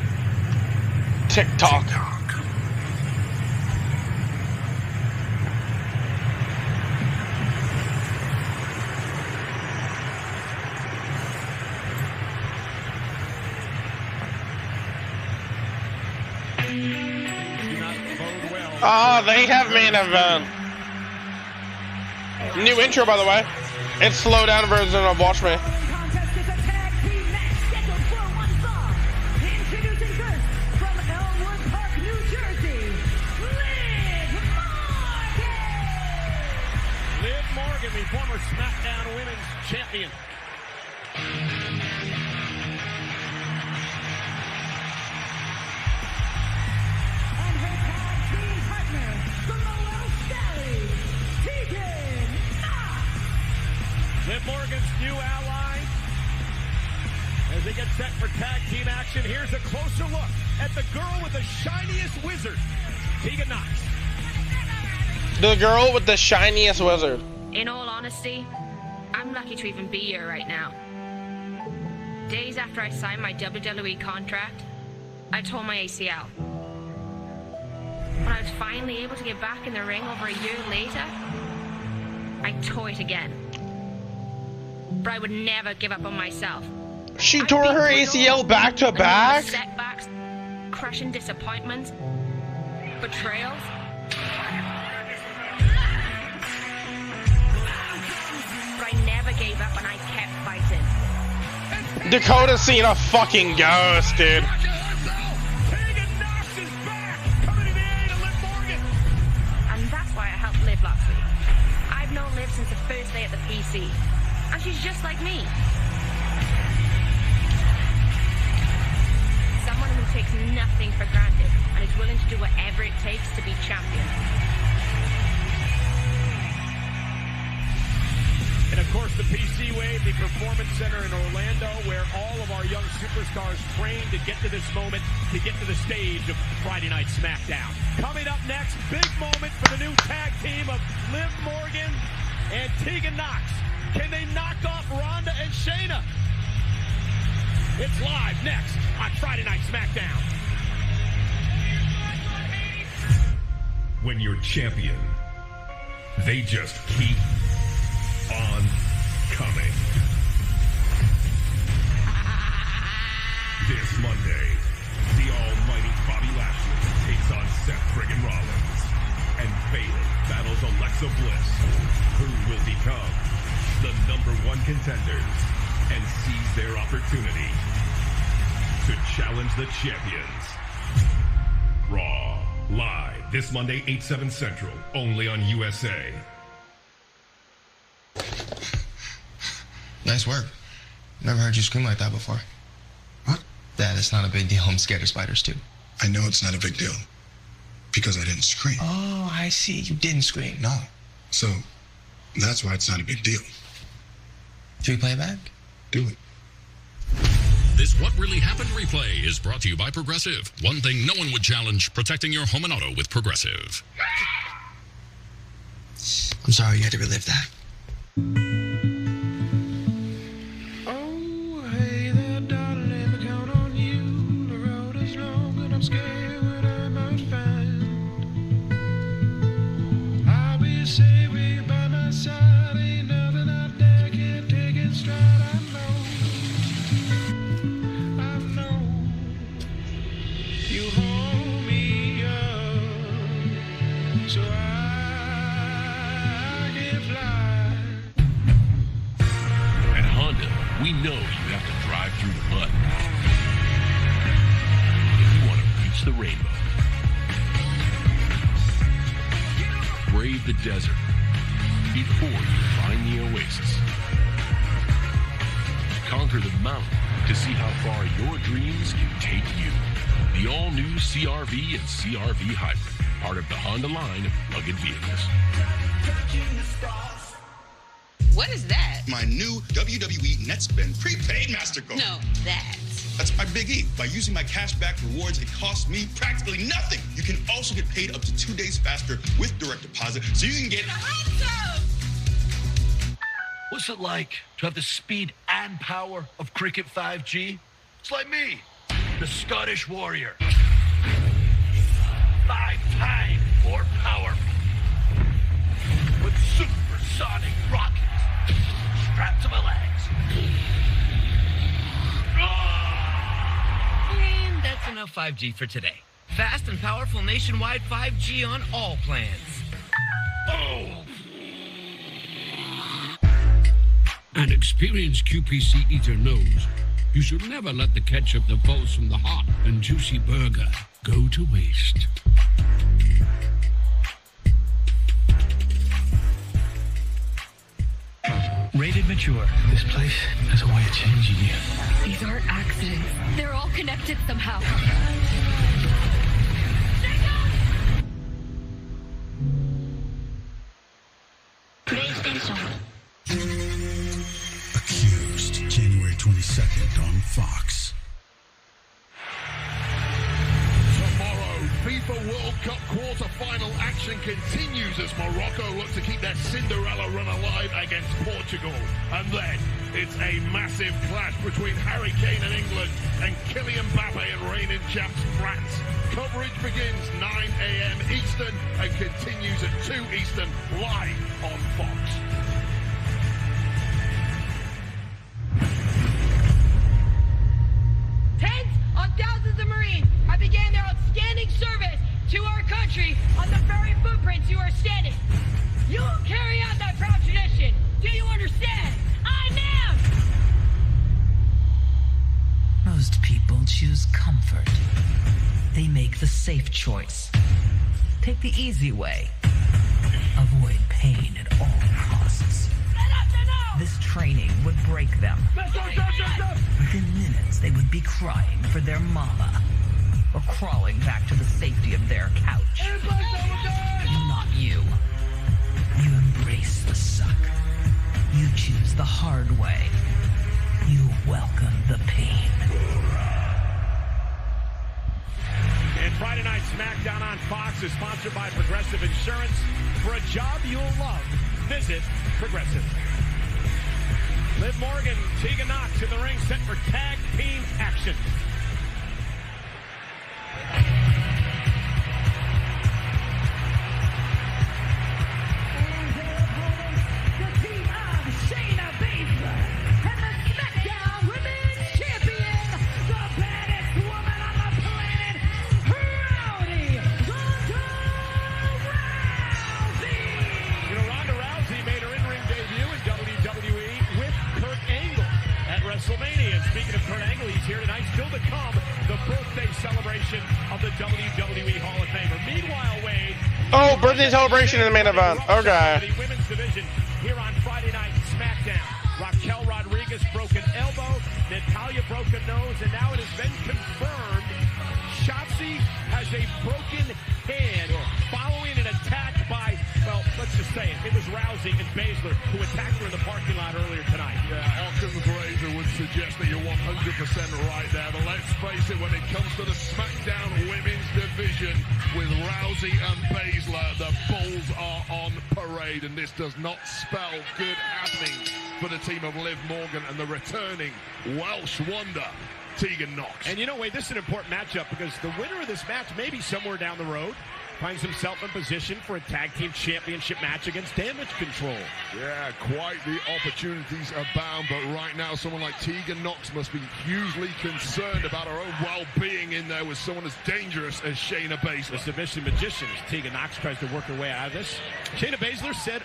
TikTok. Ah, they have main event. New intro, by the way. It's slow down version of Watch Me. Liv Morgan, the former SmackDown Women's Champion. Liv Morgan's new ally as they get set for tag team action. Here's a closer look at the girl with the shiniest wizard, Tegan Knox. The girl with the shiniest wizard. In all honesty, I'm lucky to even be here right now. Days after I signed my WWE contract, I tore my ACL. When I was finally able to get back in the ring over a year later, I tore it again. But I would never give up on myself. She tore her ACL back to back? Setbacks, crushing disappointments, betrayals. But I never gave up and I kept fighting. Dakota's seen a fucking ghost, dude. And that's why I helped Liv last week. I've known Liv since the first day at the PC. And she's just like me. Someone who takes nothing for granted and is willing to do whatever it takes to be champion. In a course, the PC Wave, the Performance Center in Orlando, where all of our young superstars train to get to this moment, to get to the stage of Friday Night Smackdown. Coming up next, big moment for the new tag team of Liv Morgan and Tegan Knox. Can they knock off Ronda and Shayna? It's live next on Friday Night Smackdown. When you're champion, they just keep on coming. This Monday, the almighty Bobby Lashley takes on Seth friggin' Rollins, and Bayley battles Alexa Bliss, who will become the #1 contenders and seize their opportunity to challenge the champions. Raw, live, this Monday, 8/7 Central, only on USA. Nice work. Never heard you scream like that before. What? Dad, it's not a big deal. I'm scared of spiders, too. I know it's not a big deal. Because I didn't scream. Oh, I see. You didn't scream. No. So, that's why it's not a big deal. Should we play it back? Do it. This What Really Happened replay is brought to you by Progressive. One thing no one would challenge, protecting your home and auto with Progressive. I'm sorry you had to relive that. Oh, hey there, darling, I count on you. The road is long and I'm scared what I might find. I'll be safe with by my side. Ain't nothing out there can take it straight. I know you hold me up so I can fly. At Honda, we know you have to drive through the mud if you want to reach the rainbow. Brave the desert before you find the oasis. Conquer the mountain to see how far your dreams can take you. The all-new CR-V and CR-V Hybrid, part of the Honda line of rugged vehicles. What is that? My new WWE NetSpend prepaid MasterCard. No, that. That's my big E. By using my cashback rewards, it costs me practically nothing. You can also get paid up to 2 days faster with direct deposit, so you can get... What's it like to have the speed and power of Cricket 5G? It's like me, the Scottish Warrior. 5 times more powerful. With supersonic rockets strapped to my legs. And that's enough 5G for today. Fast and powerful nationwide 5G on all plans. Oh! An experienced QPC eater knows you should never let the ketchup that falls from the hot and juicy burger go to waste. Rated mature. This place has a way of changing you. These aren't accidents. They're all connected somehow. Accused, January 22nd on Fox. Tomorrow, FIFA World Cup quarter-final action continues as Morocco look to keep their Cinderella run alive against Portugal. And then, it's a massive clash between Harry Kane and England and Kylian Mbappe and reigning champs France. Coverage begins 9 a.m. Eastern and continues at 2 Eastern live on Fox. Tens of thousands of Marines have began their outstanding service to our country on the very footprints you are standing. You will carry out that proud tradition. Do you understand? I am! Most people choose comfort. They make the safe choice. Take the easy way. Avoid pain at all costs. This training would break them. Within minutes, they would be crying for their mama or crawling back to the safety of their couch. Not you. You embrace the suck. You choose the hard way. You welcome the pain. And Friday Night Smackdown on Fox is sponsored by Progressive Insurance. For a job you'll love, visit Progressive. Liv Morgan, Tegan Nox in the ring, set for tag team action. And speaking of Kurt Angle, he's here tonight. Still to come, the birthday celebration of the WWE Hall of Famer. Meanwhile, Wade. Oh, birthday celebration in the main event. Okay. The women's division here on Friday Night Smackdown. Raquel Rodriguez broken elbow, Natalya broken nose, and now it has been confirmed Shotzi has a broken hand following an attack by, well, let's just say it. It was Rousey and Baszler who attacked her in the parking lot earlier tonight. Yeah, Occam's razor would suggest that you're 100% right there. But let's face it, when it comes to the SmackDown Women's Division with Rousey and Baszler, the Bulls are on parade, and this does not spell good happening for the team of Liv Morgan and the returning Welsh wonder, Tegan Nox. And you know, Wade, this is an important matchup because the winner of this match may be somewhere down the road, finds himself in position for a tag team championship match against Damage Control. Yeah, quite the opportunities abound, but right now someone like Tegan Nox must be hugely concerned about her own well-being in there with someone as dangerous as Shayna Baszler. The submission magician as Tegan Nox tries to work her way out of this. Shayna Baszler said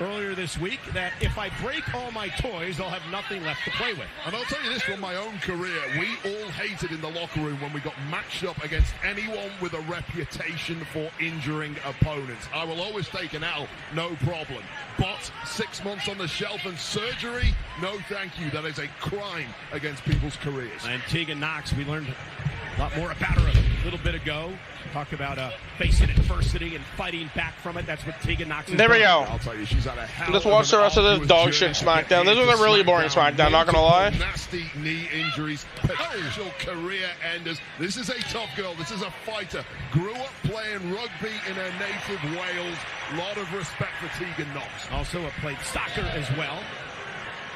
earlier this week that if I break all my toys, I'll have nothing left to play with. And I'll tell you this from my own career, we all hated in the locker room when we got matched up against anyone with a reputation for injuring opponents. I will always take an L, no problem. But 6 months on the shelf and surgery, no thank you. That is a crime against people's careers. And Tegan Nox, we learned a lot more about her a little bit ago. Talk about facing adversity and fighting back from it. That's what Tegan Nox is. There we go. I'll tell you, she's had a hell Let's watch the rest of this dog shit SmackDown. This was a really boring SmackDown, not gonna lie. Nasty knee injuries, potential career enders. This is a tough girl. This is a fighter. Grew up playing rugby in her native Wales. A lot of respect for Tegan Nox. Also played soccer as well.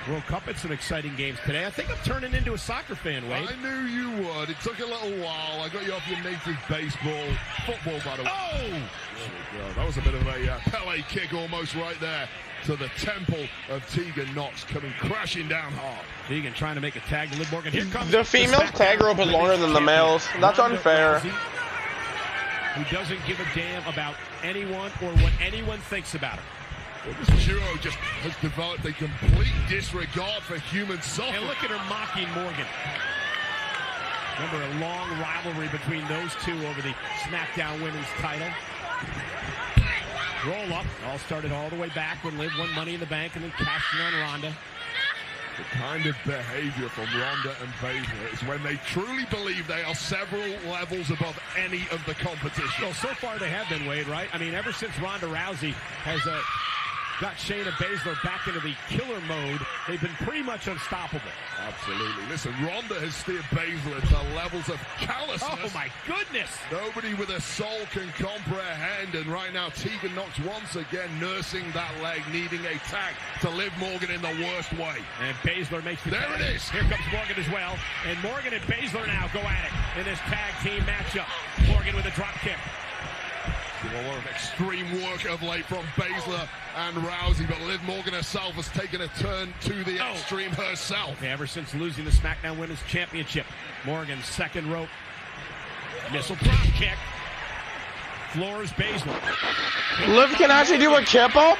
World Cup, it's some exciting games today. I think I'm turning into a soccer fan, Wade. I knew you would. It took a little while. I got you off your native baseball. Football, by the way. Oh! Oh, that was a bit of a Pele kick almost right there to the temple of Tegan Nox, coming crashing down hard. Tegan trying to make a tag to Liv Morgan. Here comes the female tag rope is longer than the males. That's unfair. Who doesn't give a damn about anyone or what anyone thinks about her. Well, this duo just has developed a complete disregard for human suffering. And look at her mocking Morgan. Remember a long rivalry between those two over the SmackDown Women's title. Roll up. It all started all the way back when Liv won Money in the Bank and then cashed in on Ronda. The kind of behavior from Ronda and Baszler is when they truly believe they are several levels above any of the competition. Well, so far they have been, Wade, right? I mean, ever since Ronda Rousey has got Shayna Baszler back into the killer mode, they've been pretty much unstoppable. Absolutely. Listen, Ronda has steered Baszler to levels of callousness. Oh, my goodness. Nobody with a soul can comprehend. And right now, Tegan Nox once again nursing that leg, needing a tag to Liv Morgan in the worst way. And Baszler makes the There tag. it is. Here comes Morgan as well. And Morgan and Baszler now go at it in this tag team matchup. Morgan with a drop kick. A lot of extreme work of late from Baszler and Rousey, but Liv Morgan herself has taken a turn to the extreme herself. Okay, ever since losing the SmackDown Women's Championship, Morgan's second rope missile drop kick. Floors Baszler. Liv can actually do a kip up?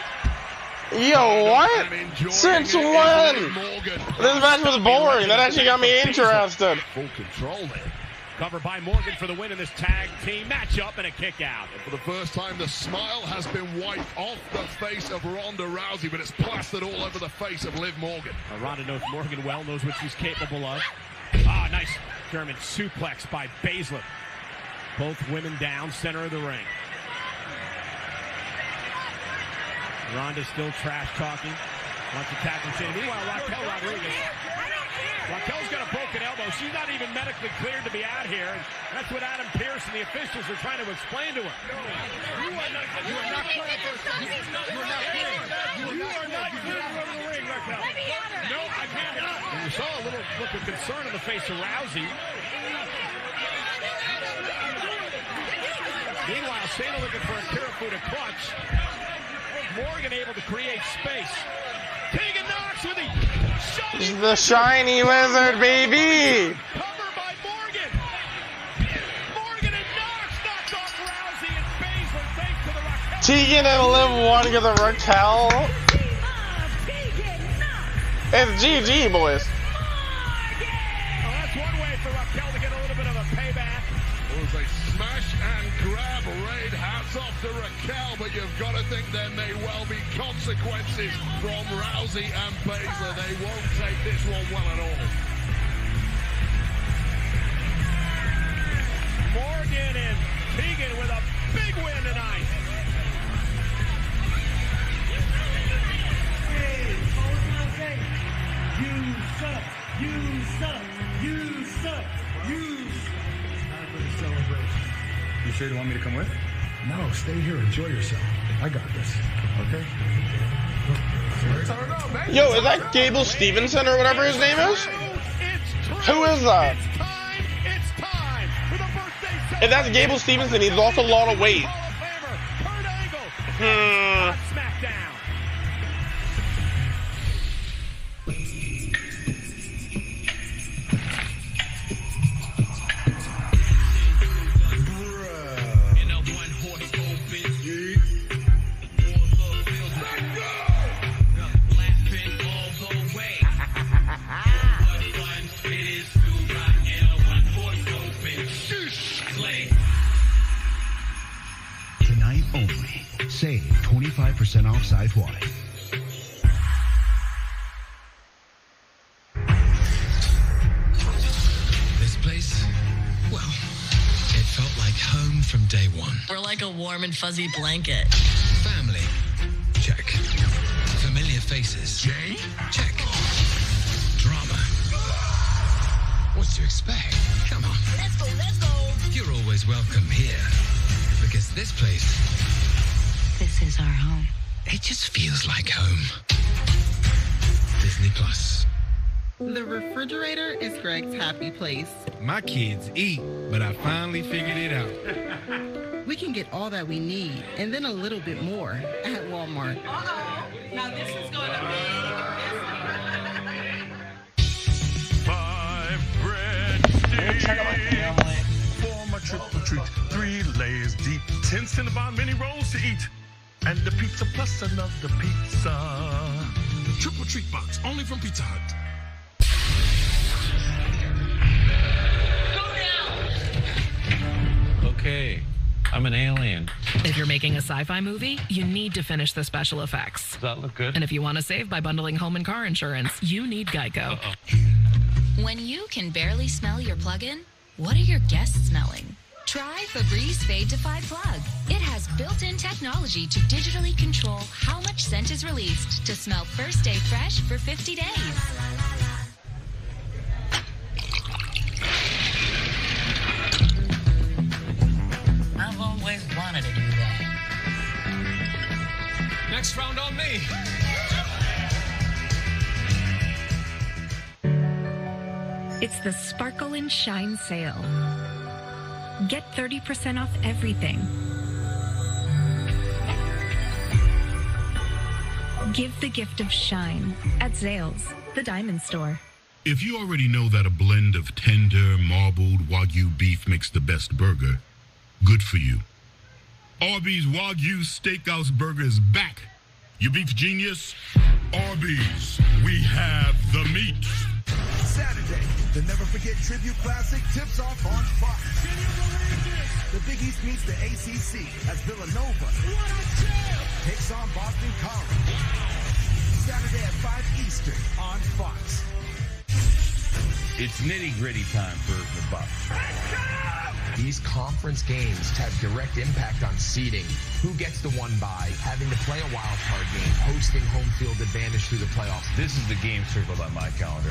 Yo, what? Since when? This match was boring. That actually got me interested. Full control there. Cover by Morgan for the win in this tag team matchup and a kick out. And for the first time, the smile has been wiped off the face of Ronda Rousey, but it's plastered all over the face of Liv Morgan. Ronda knows Morgan well, knows what she's capable of. Ah, nice German suplex by Baszler. Both women down, center of the ring. Ronda still trash talking. Wants to tackle Shane. Meanwhile, Raquel Rodriguez. Raquel's got a broken elbow. She's not even medically cleared to be out here. And that's what Adam Pearce and the officials are trying to explain to her. You are not clear to go to the ring, Raquel. No, I can't. And you saw a little look of concern on the face of Rousey. Meanwhile, Shayna looking for a Kirifuda clutch. Morgan able to create space. Tegan Knox with The shiny lizard, baby! cover by Morgan. Morgan and Knox knocked off Rousey and Baszler thanks to the Raquel. Tegan and Liv won to the Raquel. It's GG, boys. Well, that's one way for Raquel to get a little bit of a payback. It was a smash and grab raid. Hats off to Raquel, but you've got to think there may well be consequences from Rousey and Baszler. They won't take this one well at all. Morgan and Tegan with a big win tonight. You suck. You suck. You suck. You Time for the celebration. You sure you want me to come with? No, stay here. Enjoy yourself. I got this. Okay. Yo, is that Gable Stevenson or whatever his name is? Who is that? If that's Gable Stevenson, he's lost a lot of weight. Smackdown. Tonight only. Save 25% off site-wide. This place, well, it felt like home from day one. We're like a warm and fuzzy blanket. Family, check. Familiar faces, Jane? check. Drama. What to expect? Come on. Let's go, let's go. You're always welcome here. Because this place, This is our home. it just feels like home. Disney Plus. The refrigerator is Greg's happy place. My kids eat, but I finally figured it out. We can get all that we need and then a little bit more at Walmart. Now this is going to be... 5 breadsticks. Check out my family. For my triple treat, 3 layers deep, 10 Cinnabon mini rolls to eat, and the pizza plus another pizza. Triple treat box, only from Pizza Hut. Okay, I'm an alien. If you're making a sci-fi movie, you need to finish the special effects. Does that look good? And if you want to save by bundling home and car insurance, you need Geico. When you can barely smell your plug-in, what are your guests smelling? Try Febreze Fade to 5 Plug. It has built-in technology to digitally control how much scent is released to smell first day fresh for 50 days. I've always wanted to do that. Next round on me. It's the Sparkle and Shine sale. Get 30% off everything. Give the gift of shine at Zales, the diamond store. If you already know that a blend of tender, marbled Wagyu beef makes the best burger, good for you. Arby's Wagyu Steakhouse Burger is back. You beef genius? Arby's, we have the meat. Saturday, the Never Forget Tribute Classic tips off on Fox. Can you believe this? The Big East meets the ACC as Villanova takes on Boston College. Saturday at 5 Eastern on Fox. It's nitty-gritty time for the Bucks. These conference games have direct impact on seeding. Who gets the one bye, having to play a wild card game, hosting home field advantage through the playoffs. This is the game circled on my calendar.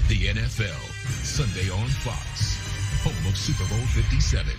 The NFL, Sunday on Fox, home of Super Bowl 57.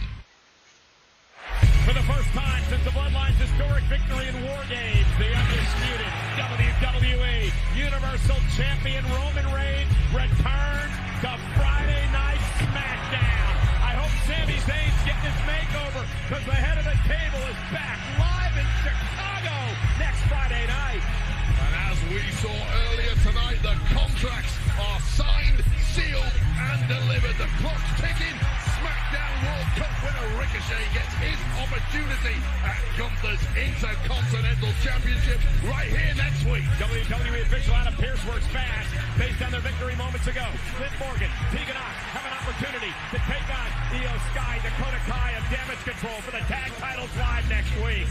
For the first time since the Bloodline's historic victory in War Games, the undisputed WWE Universal Champion Roman Reigns returns to Friday Night Smackdown. I hope Sami Zayn's getting his makeover because the head of the table is back live in Chicago next Friday night. And as we saw earlier tonight, the contracts are signed, sealed, and delivered. The clock's ticking. Smackdown World Cup winner Ricochet gets his opportunity at Gunther's Intercontinental Championship right here next week. WWE official Adam Pearce works fast based on their victory moments ago. Liv Morgan, Tegan Knox have an opportunity to take on Io Sky, Dakota Kai of Damage Control for the tag titles live next week.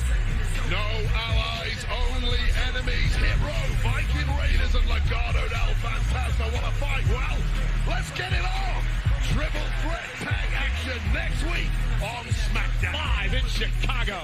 No allies, only enemies. Hit Row, Viking Raiders, and Legado del Fantasma want to fight. Well, let's get it on. Triple threat tag action next week on SmackDown. Live in Chicago.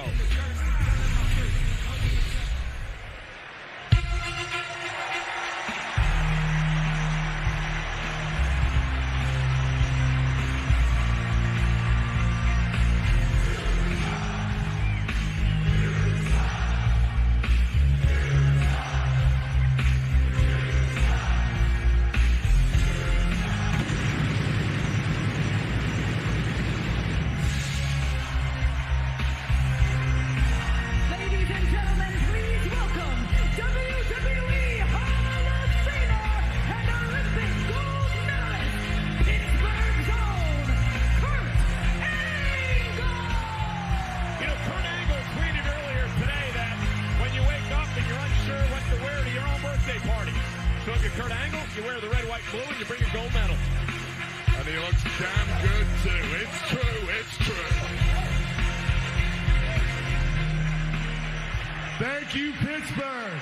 Thank you, Pittsburgh.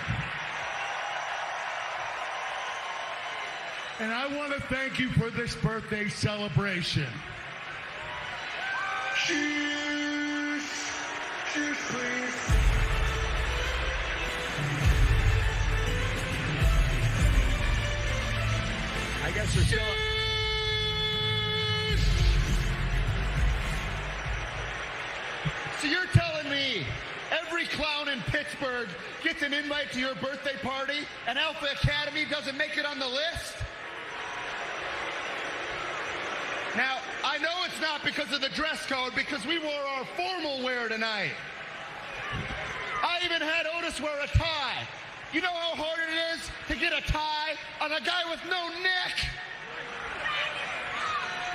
And I want to thank you for this birthday celebration. Cheers. Cheers, please. I guess you're still... So you're telling me every clown in Pittsburgh gets an invite to your birthday party and Alpha Academy doesn't make it on the list? Now, I know it's not because of the dress code, because we wore our formal wear tonight. I even had Otis wear a tie. You know how hard it is to get a tie on a guy with no neck?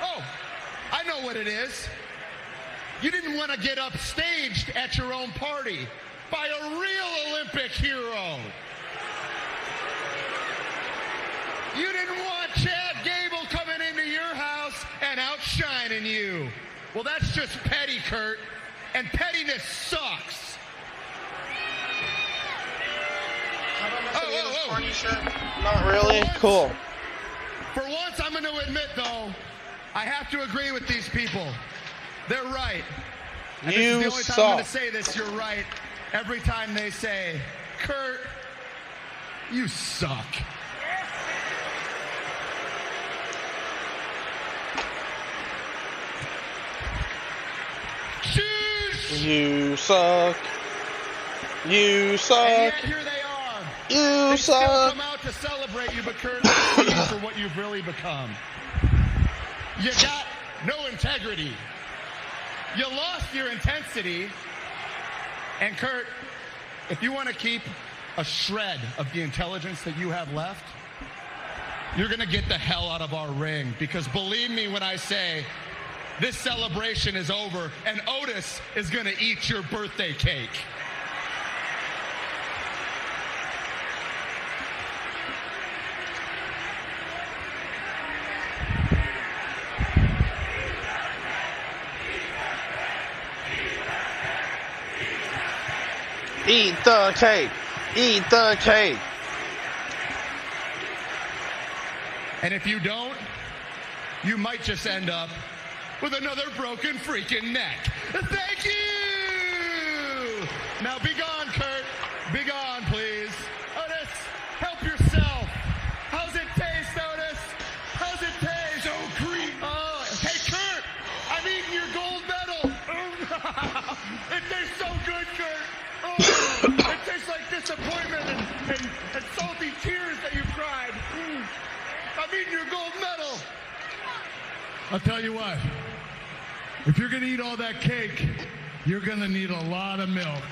Oh, I know what it is. You didn't want to get upstaged at your own party by a real Olympic hero. You didn't want Chad Gable coming into your house and outshining you. Well, that's just petty, Kurt, and pettiness sucks. Not really? Cool. For once, I'm going to admit, though, I have to agree with these people. They're right. And this is the only time I'm going to say this, you're right. Every time they say, Kurt, you suck. You suck. You suck. And yet here they are. You they suck. Still come out to celebrate you, but Kurt, thank you for what you've really become. You got no integrity. You lost your intensity. And Kurt, if you want to keep a shred of the intelligence that you have left, you're going to get the hell out of our ring. Because believe me when I say, this celebration is over and Otis is going to eat your birthday cake. Eat the cake. Eat the cake. And if you don't, you might just end up with another broken freaking neck. Thank you! Now be gone, Kurt. Be gone, please. Otis, help yourself. How's it taste, Otis? How's it taste? So cream. Oh, hey, Kurt, I'm eating your gold medal. It tastes so good, Kurt. Oh, it tastes like disappointment and salty tears that you cried. I'm eating your gold medal. I'll tell you what. If you're going to eat all that cake, you're going to need a lot of milk.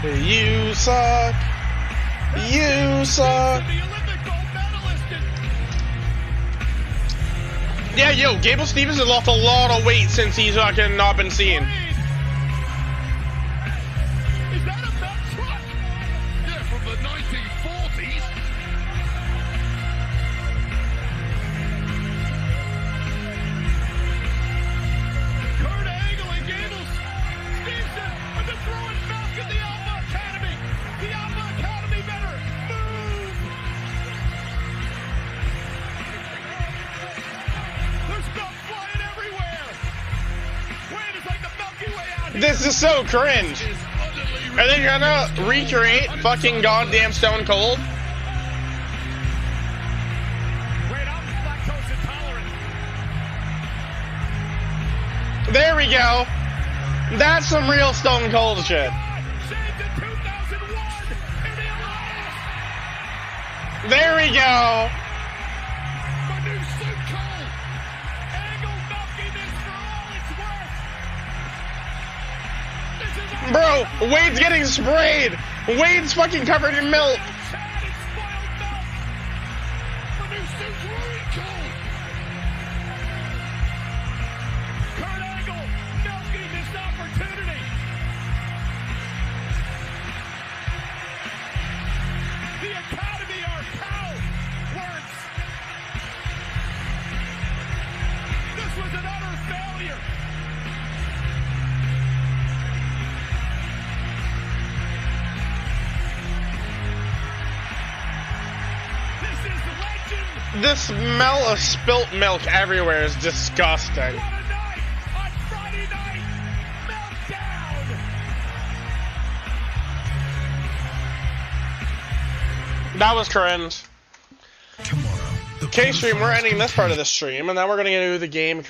You suck. You suck. Yeah, yo, Gable Stevens has lost a lot of weight since he's fucking not been seen. Is that a milk truck? Yeah, from the 1940s. Kurt Angle and Gable Stevenson have been throwing milk at the Alpha Academy. The Alpha Academy better move. There's milk flying everywhere. Wait, it's like the Milky Way out here. This is so cringe. Are they gonna recreate fucking goddamn Stone Cold? Wait, I'm lactose intolerant. There we go. That's some real Stone Cold shit. There we go. My new suit cold. Angle milking this for all it's worth. This is Bro, Wade's getting sprayed. Wade's fucking covered in milk. My new suit's really cold. Kurt Angle milking this opportunity. The Academy are cowards. This was an utter failure. This is legend. The smell of spilt milk everywhere is disgusting. What a night on Friday night. Meltdown. That was cringe. Okay, stream, we're ending this part of the stream, and now we're gonna do the game curve.